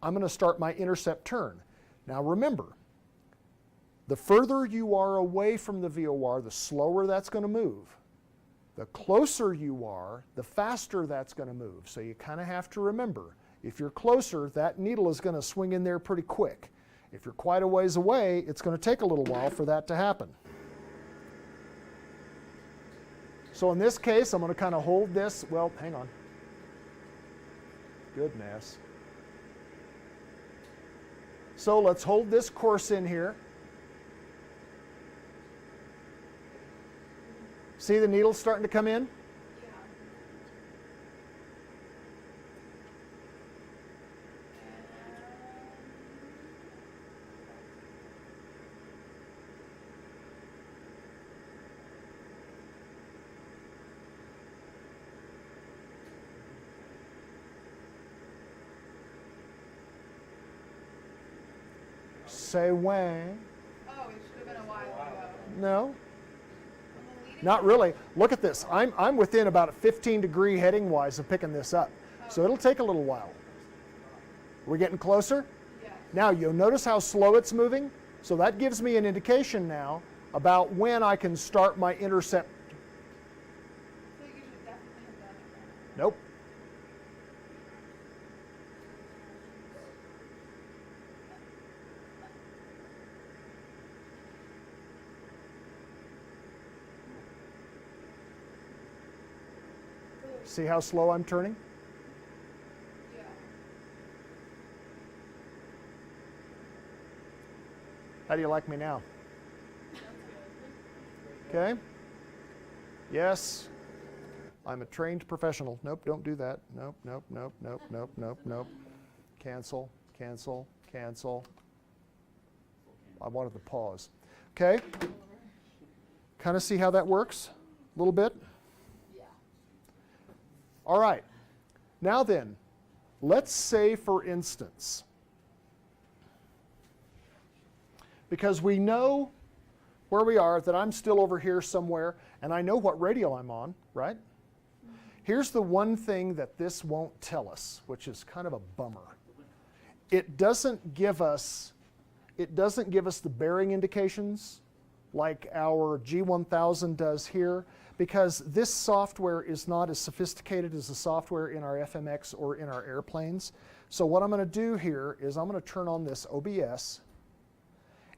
Speaker 1: I'm going to start my intercept turn. Now remember, the further you are away from the VOR, the slower that's going to move. The closer you are, the faster that's going to move. So you kind of have to remember, if you're closer, that needle is going to swing in there pretty quick. If you're quite a ways away, it's going to take a little while for that to happen. So in this case, I'm going to kind of hold this. Well, hang on. Goodness. So let's hold this course in here. See the needle starting to come in? Say when.
Speaker 5: Oh, it should have been a while ago.
Speaker 1: No, not really. Look at this. I'm within about a 15-degree heading wise of picking this up. So it'll take a little while. We're getting closer?
Speaker 5: Yes.
Speaker 1: Now you'll notice how slow it's moving. So that gives me an indication now about when I can start my intercept.
Speaker 5: So you should definitely have done it then.
Speaker 1: Nope. See how slow I'm turning?
Speaker 5: Yeah.
Speaker 1: How do you like me now? Okay? Yes. I'm a trained professional. Nope, don't do that. Nope, nope, nope, nope, nope, nope, nope. Cancel, cancel, cancel. I wanted to pause. Okay? Kind of see how that works a little bit? All right. Now then, let's say, for instance, because we know where we are, that I'm still over here somewhere, and I know what radial I'm on, right? Here's the one thing that this won't tell us, which is kind of a bummer. It doesn't give us the bearing indications like our G1000 does here, because this software is not as sophisticated as the software in our FMX or in our airplanes. So what I'm going to do here is I'm going to turn on this OBS,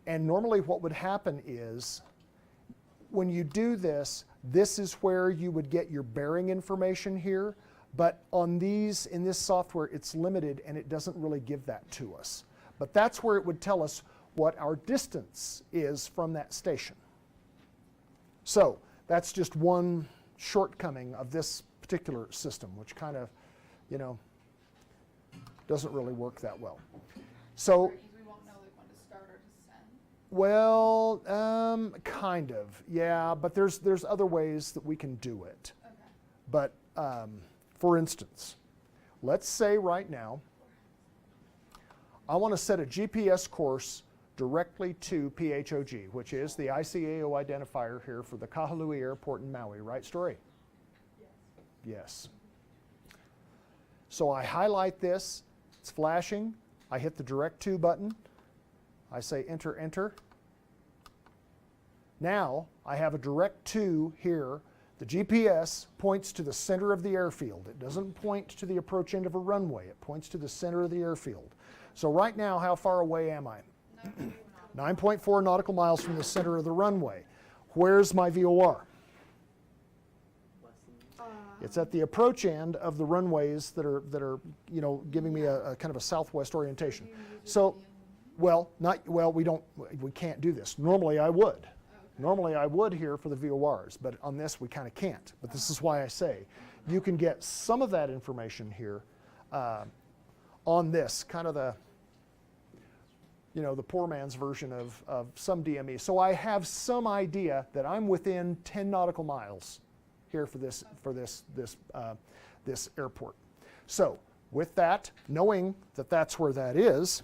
Speaker 1: and normally what would happen is when you do this, this is where you would get your bearing information here, but on these, in this software, it's limited and it doesn't really give that to us. But that's where it would tell us what our distance is from that station. So that's just one shortcoming of this particular system, which kind of, doesn't really work that well. So,
Speaker 5: We won't know like when to start or to send.
Speaker 1: well, kind of, yeah, but there's other ways that we can do it.
Speaker 5: Okay.
Speaker 1: But for instance, let's say right now, I want to set a GPS course directly to PHOG, which is the ICAO identifier here for the Kahului Airport in Maui, right, Story? Yes. So I highlight this, it's flashing, I hit the direct to button, I say enter, enter. Now I have a direct to here. The GPS points to the center of the airfield. It doesn't point to the approach end of a runway, it points to the center of the airfield. So right now, how far away am I? 9.4 nautical miles from the center of the runway. Where's my VOR? It's at the approach end of the runways that are giving me a kind of a southwest orientation. So, we can't do this. Normally I would. Normally I would here for the VORs, but on this we kind of can't. But this is why I say you can get some of that information here on this, kind of the poor man's version of some DME. So I have some idea that I'm within 10 nautical miles here for this airport. So with that, knowing that that's where that is,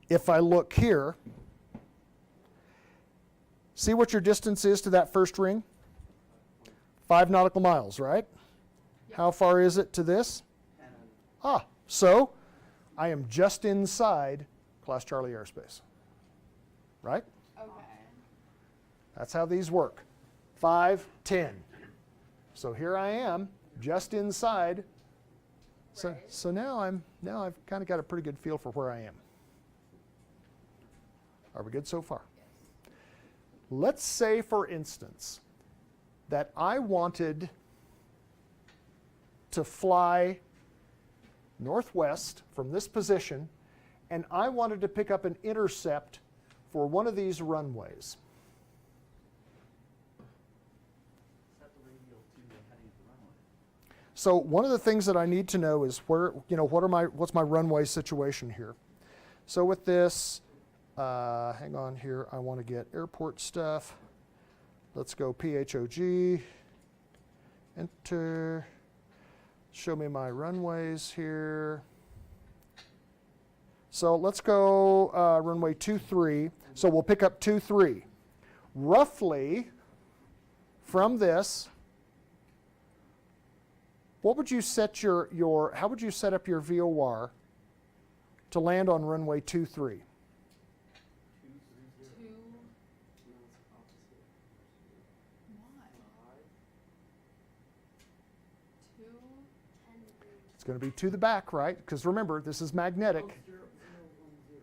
Speaker 1: if I look here, see what your distance is to that first ring? 5 nautical miles, right? How far is it to this? So I am just inside Class Charlie airspace, right?
Speaker 5: Okay.
Speaker 1: That's how these work. 5, 10. So here I am, just inside. So now I've kind of got a pretty good feel for where I am. Are we good so far?
Speaker 5: Yes.
Speaker 1: Let's say, for instance, that I wanted to fly northwest from this position, and I wanted to pick up an intercept for one of these runways. So one of the things that I need to know is what's my runway situation here. So with this, hang on here, I want to get airport stuff. Let's go PHOG, enter, show me my runways here. So let's go runway 23. So we'll pick up 23. Roughly from this, what would you set how would you set up your VOR to land on runway 23?
Speaker 5: 2, 10 degrees.
Speaker 1: It's going to be to the back, right? Because remember, this is magnetic.
Speaker 5: 0, 2,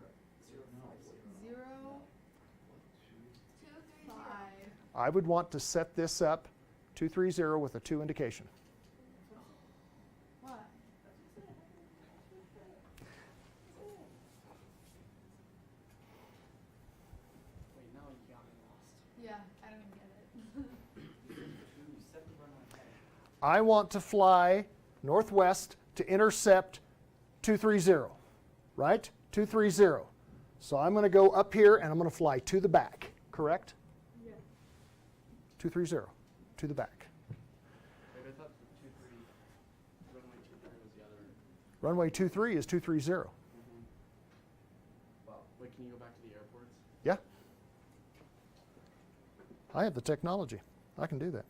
Speaker 5: 3, 5.
Speaker 1: I would want to set this up 230 with a 2 indication.
Speaker 5: What?
Speaker 7: Wait, now you got me lost.
Speaker 5: Yeah, I don't even get it.
Speaker 7: You set the runway ahead.
Speaker 1: I want to fly northwest to intercept 230, right? 230. So I'm going to go up here and I'm going to fly to the back, correct?
Speaker 4: Yeah.
Speaker 1: 230, to the back.
Speaker 7: Wait, I thought the 23, runway 23 was the other.
Speaker 1: Runway 23 is 230.
Speaker 7: Wow. Wait, can you go back to the airports?
Speaker 1: Yeah. I have the technology. I can do that.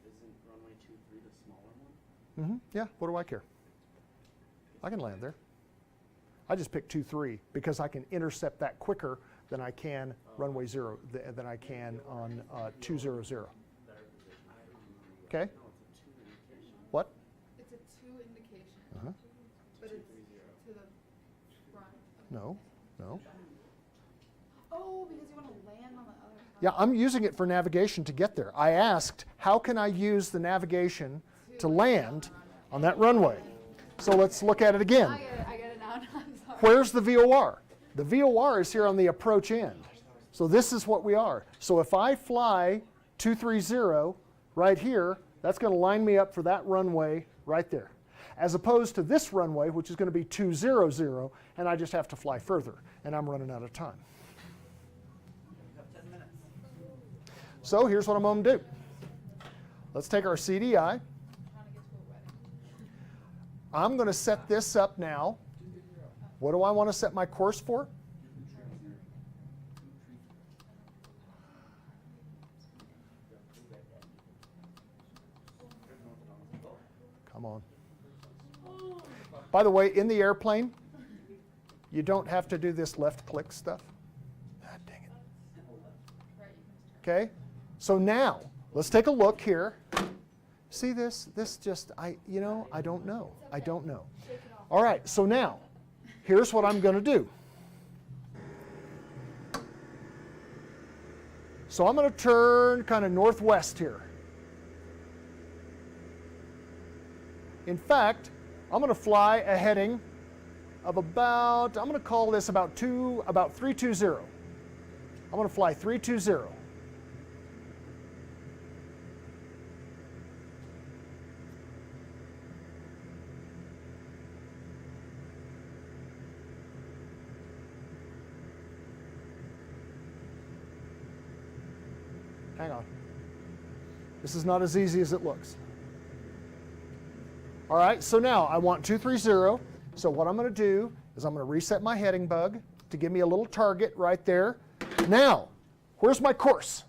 Speaker 7: Isn't runway 23 the smaller one?
Speaker 1: Yeah, what do I care? I can land there. I just picked 23 because I can intercept that quicker than I can runway 0, than I can on 200. Okay?
Speaker 7: No, it's a 2 indication.
Speaker 1: What?
Speaker 5: It's a 2 indication,
Speaker 1: Uh-huh.
Speaker 5: but it's to the front.
Speaker 1: No, no.
Speaker 5: Oh, because you want to land on the other side.
Speaker 1: Yeah, I'm using it for navigation to get there. I asked, how can I use the navigation to land on that runway? So let's look at it again.
Speaker 5: I get it now. I'm sorry.
Speaker 1: Where's the VOR? The VOR is here on the approach end. So this is what we are. So if I fly 230 right here, that's going to line me up for that runway right there. As opposed to this runway, which is going to be 200, and I just have to fly further, and I'm running out of time. So here's what I'm going to do. Let's take our CDI.
Speaker 5: Trying to get to a wedding.
Speaker 1: I'm going to set this up now. What do I want to set my course for? Come on. By the way, in the airplane, you don't have to do this left click stuff. Ah, dang it.
Speaker 5: Right, you can start.
Speaker 1: Okay? So now, let's take a look here. See this? This just, I don't know. I don't know. All right, so now, here's what I'm going to do. So I'm going to turn kind of northwest here. In fact, I'm going to fly a heading of about, I'm going to call this about 320. I'm going to fly 320. Hang on. This is not as easy as it looks. All right, so now I want 230. So what I'm going to do is I'm going to reset my heading bug to give me a little target right there. Now, where's my course?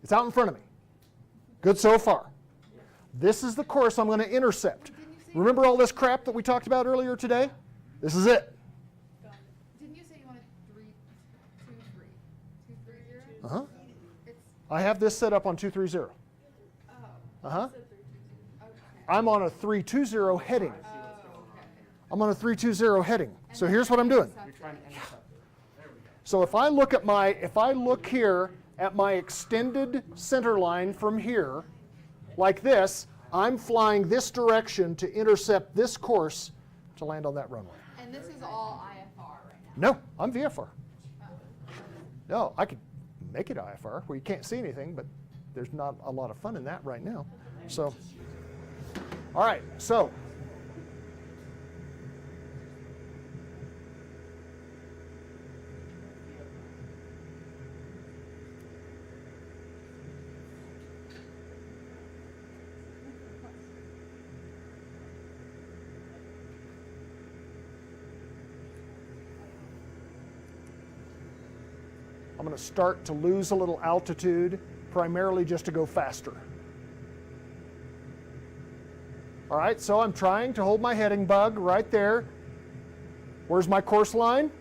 Speaker 1: It's out in front of me. Good so far. This is the course I'm going to intercept. Remember all this crap that we talked about earlier today? This is it.
Speaker 5: Didn't you say you wanted 323? 230?
Speaker 1: Uh-huh. I have this set up on 230.
Speaker 5: Oh.
Speaker 1: Uh-huh.
Speaker 5: Okay.
Speaker 1: I'm on a 320 heading.
Speaker 5: Oh, okay.
Speaker 1: I'm on a 320 heading. So here's what I'm doing.
Speaker 7: You're trying to intercept it. There we go.
Speaker 1: So if I look here at my extended center line from here, like this, I'm flying this direction to intercept this course to land on that runway.
Speaker 5: And this is all IFR right now?
Speaker 1: No, I'm VFR. No, I could make it IFR where you can't see anything, but there's not a lot of fun in that right now. So, all right, so I'm going to start to lose a little altitude, primarily just to go faster. All right, so I'm trying to hold my heading bug right there. Where's my course line?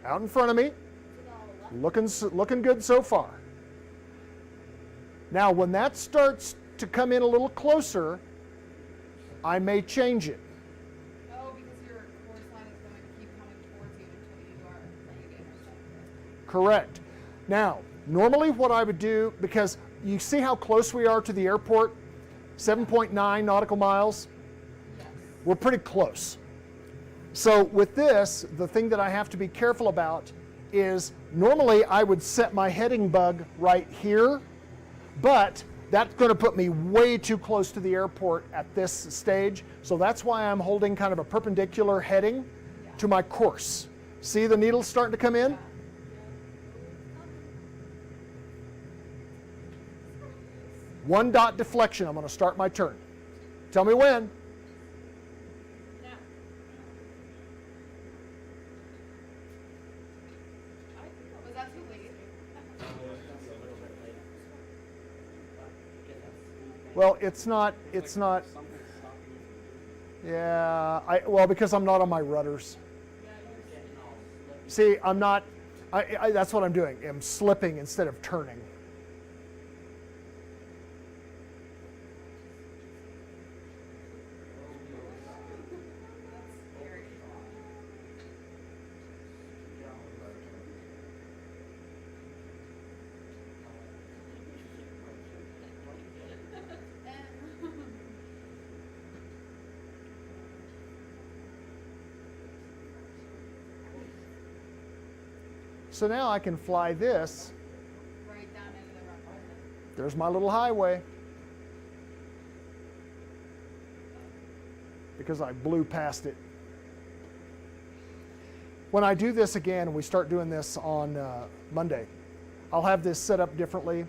Speaker 1: Out in front of me. Looking good so far. Now, when that starts to come in a little closer, I may change it.
Speaker 5: Oh, because your course line is going to keep coming towards you until you are ready to intercept.
Speaker 1: Correct. Now, normally what I would do, because you see how close we are to the airport, 7.9 nautical miles?
Speaker 5: Yes.
Speaker 1: We're pretty close. So with this, the thing that I have to be careful about is normally I would set my heading bug right here, but that's going to put me way too close to the airport at this stage. So that's why I'm holding kind of a perpendicular heading to my course. See the needle starting to come in? One dot deflection. I'm going to start my turn. Tell me when.
Speaker 5: Was that too late?
Speaker 1: Well, it's not. Yeah, well, because I'm not on my rudders. See, I'm not. That's what I'm doing. I'm slipping instead of turning. So now I can fly this.
Speaker 5: Right down into the runway.
Speaker 1: There's my little highway. Because I blew past it. When I do this again, and we start doing this on Monday, I'll have this set up differently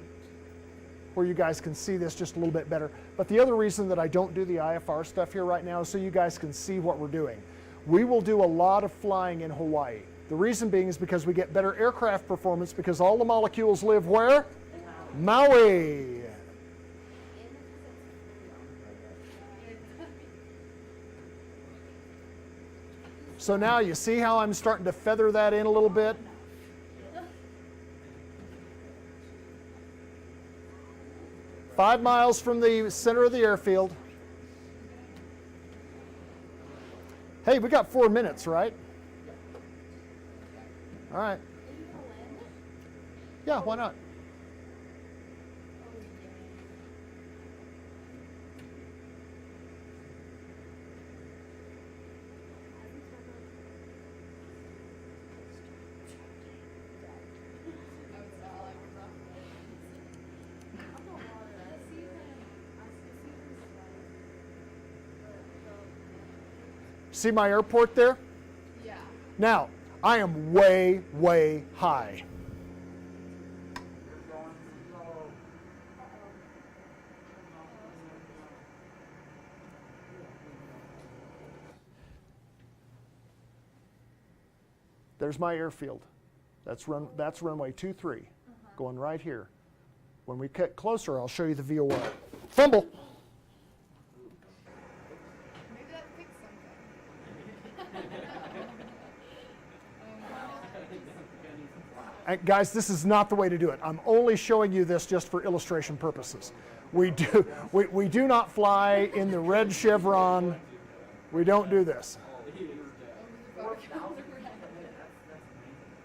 Speaker 1: where you guys can see this just a little bit better. But the other reason that I don't do the IFR stuff here right now is so you guys can see what we're doing. We will do a lot of flying in Hawaii. The reason being is because we get better aircraft performance because all the molecules live where? Maui. So now you see how I'm starting to feather that in a little bit? Five miles from the center of the airfield. Hey, we got 4 minutes, right? All right. Yeah, why not? See my airport there?
Speaker 5: Yeah.
Speaker 1: Now, I am way, way high. There's my airfield. That's runway 23, going right here. When we get closer, I'll show you the VOR. Fumble.
Speaker 5: Maybe that fixed something.
Speaker 1: Guys, this is not the way to do it. I'm only showing you this just for illustration purposes. We do not fly in the red chevron. We don't do this.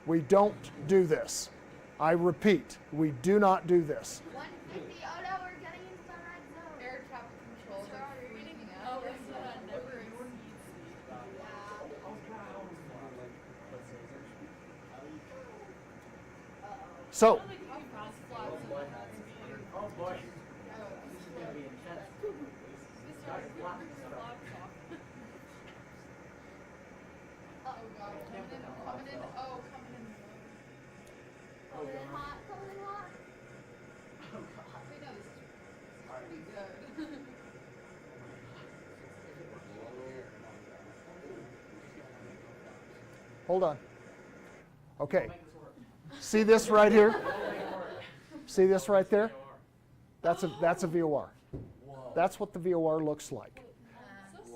Speaker 1: We don't do this. I repeat, we do not do this.
Speaker 8: 150. Oh no, we're getting into the red zone.
Speaker 5: Air traffic control.
Speaker 8: Sorry.
Speaker 5: Freaking
Speaker 6: Oh,
Speaker 5: out.
Speaker 6: it's never exceeds
Speaker 1: So,
Speaker 6: speed. How fast flaps and all that speed.
Speaker 7: Oh boy. This is gonna be intense.
Speaker 6: This starts flaps off.
Speaker 5: Oh god, coming in. Oh, coming in.
Speaker 8: Coming in hot. Coming in hot.
Speaker 5: Wait, no, this is pretty good.
Speaker 1: hold on. Okay. See this right here? See this right there? That's a VOR. That's what the VOR looks like.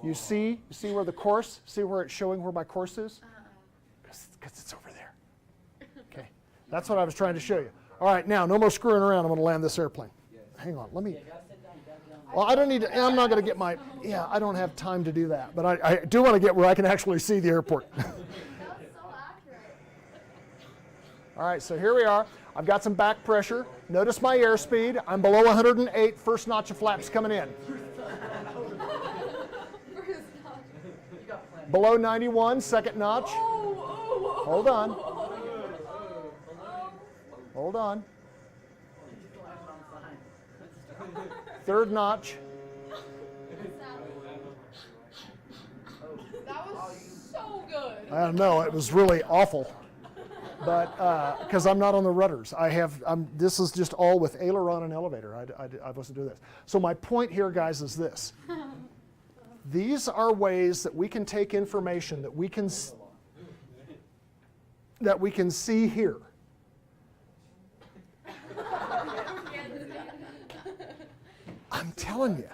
Speaker 1: You see where the course, see where it's showing where my course is? Because it's over there. Okay. That's what I was trying to show you. All right, now, no more screwing around. I'm going to land this airplane. Hang on, let me. Well, I don't need to, I'm not going to get my, I don't have time to do that. But I do want to get where I can actually see the airport.
Speaker 8: That was so accurate.
Speaker 1: All right, so here we are. I've got some back pressure. Notice my airspeed. I'm below 108, first notch of flaps coming in. Below 91, second notch. Hold on. Hold on. Third notch.
Speaker 5: That was so good.
Speaker 1: I don't know, it was really awful. But because I'm not on the rudders, this is just all with aileron and elevator. I wasn't doing this. So my point here, guys, is this: these are ways that we can take information that we can see here. I'm telling you.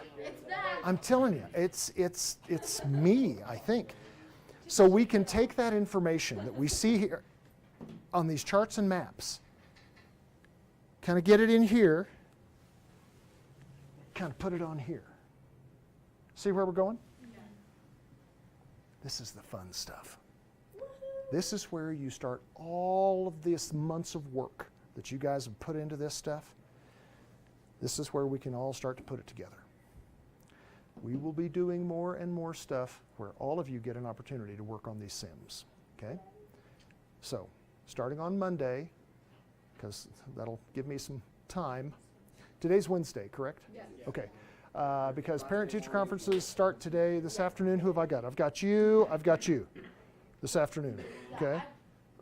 Speaker 1: I'm telling you, it's me, I think. So we can take that information that we see here on these charts and maps, kind of get it in here, kind of put it on here. See where we're going? Yeah. This is the fun stuff. This is where you start all of this months of work that you guys have put into this stuff. This is where we can all start to put it together. We will be doing more and more stuff where all of you get an opportunity to work on these sims, okay? So, starting on Monday, because that'll give me some time. Today's Wednesday, correct?
Speaker 5: Yes.
Speaker 1: Okay. Because parent-teacher conferences start today, this afternoon. Who have I got? I've got you this afternoon, okay?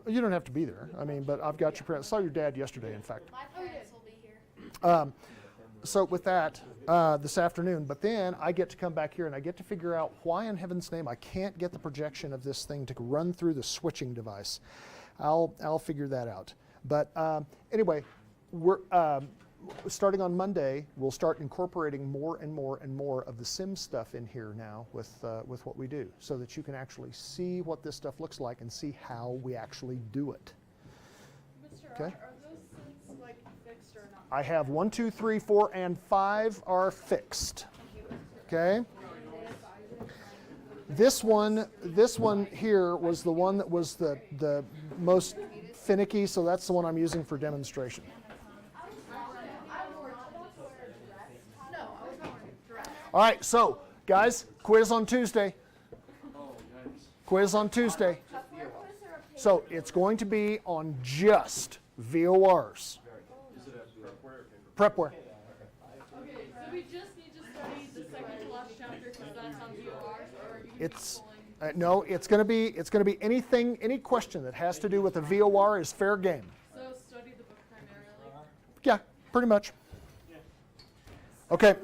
Speaker 1: You don't have to be there, but I've got your parents. I saw your dad yesterday, in fact.
Speaker 8: My parents will be here.
Speaker 1: So with that, this afternoon, but then I get to come back here and I get to figure out why in heaven's name I can't get the projection of this thing to run through the switching device. I'll figure that out. But anyway, we're starting on Monday. We'll start incorporating more and more and more of the sim stuff in here now with what we do, so that you can actually see what this stuff looks like and see how we actually do it.
Speaker 6: Mr.
Speaker 1: Okay.
Speaker 6: Are those things like fixed or not?
Speaker 1: I have 1, 2, 3, 4, and 5 are fixed. Okay. This one here was the one that was the most finicky, so that's the one I'm using for demonstration. All right, so guys, quiz on Tuesday. Quiz on Tuesday. So it's going to be on just VORs. Prepware.
Speaker 6: Okay, so we just need to study the second to last chapter because that's on VORs, or are you
Speaker 1: It's no, it's going to be anything, any question that has to do with a VOR is fair game.
Speaker 6: So study the book primarily.
Speaker 1: Yeah, pretty much. Okay.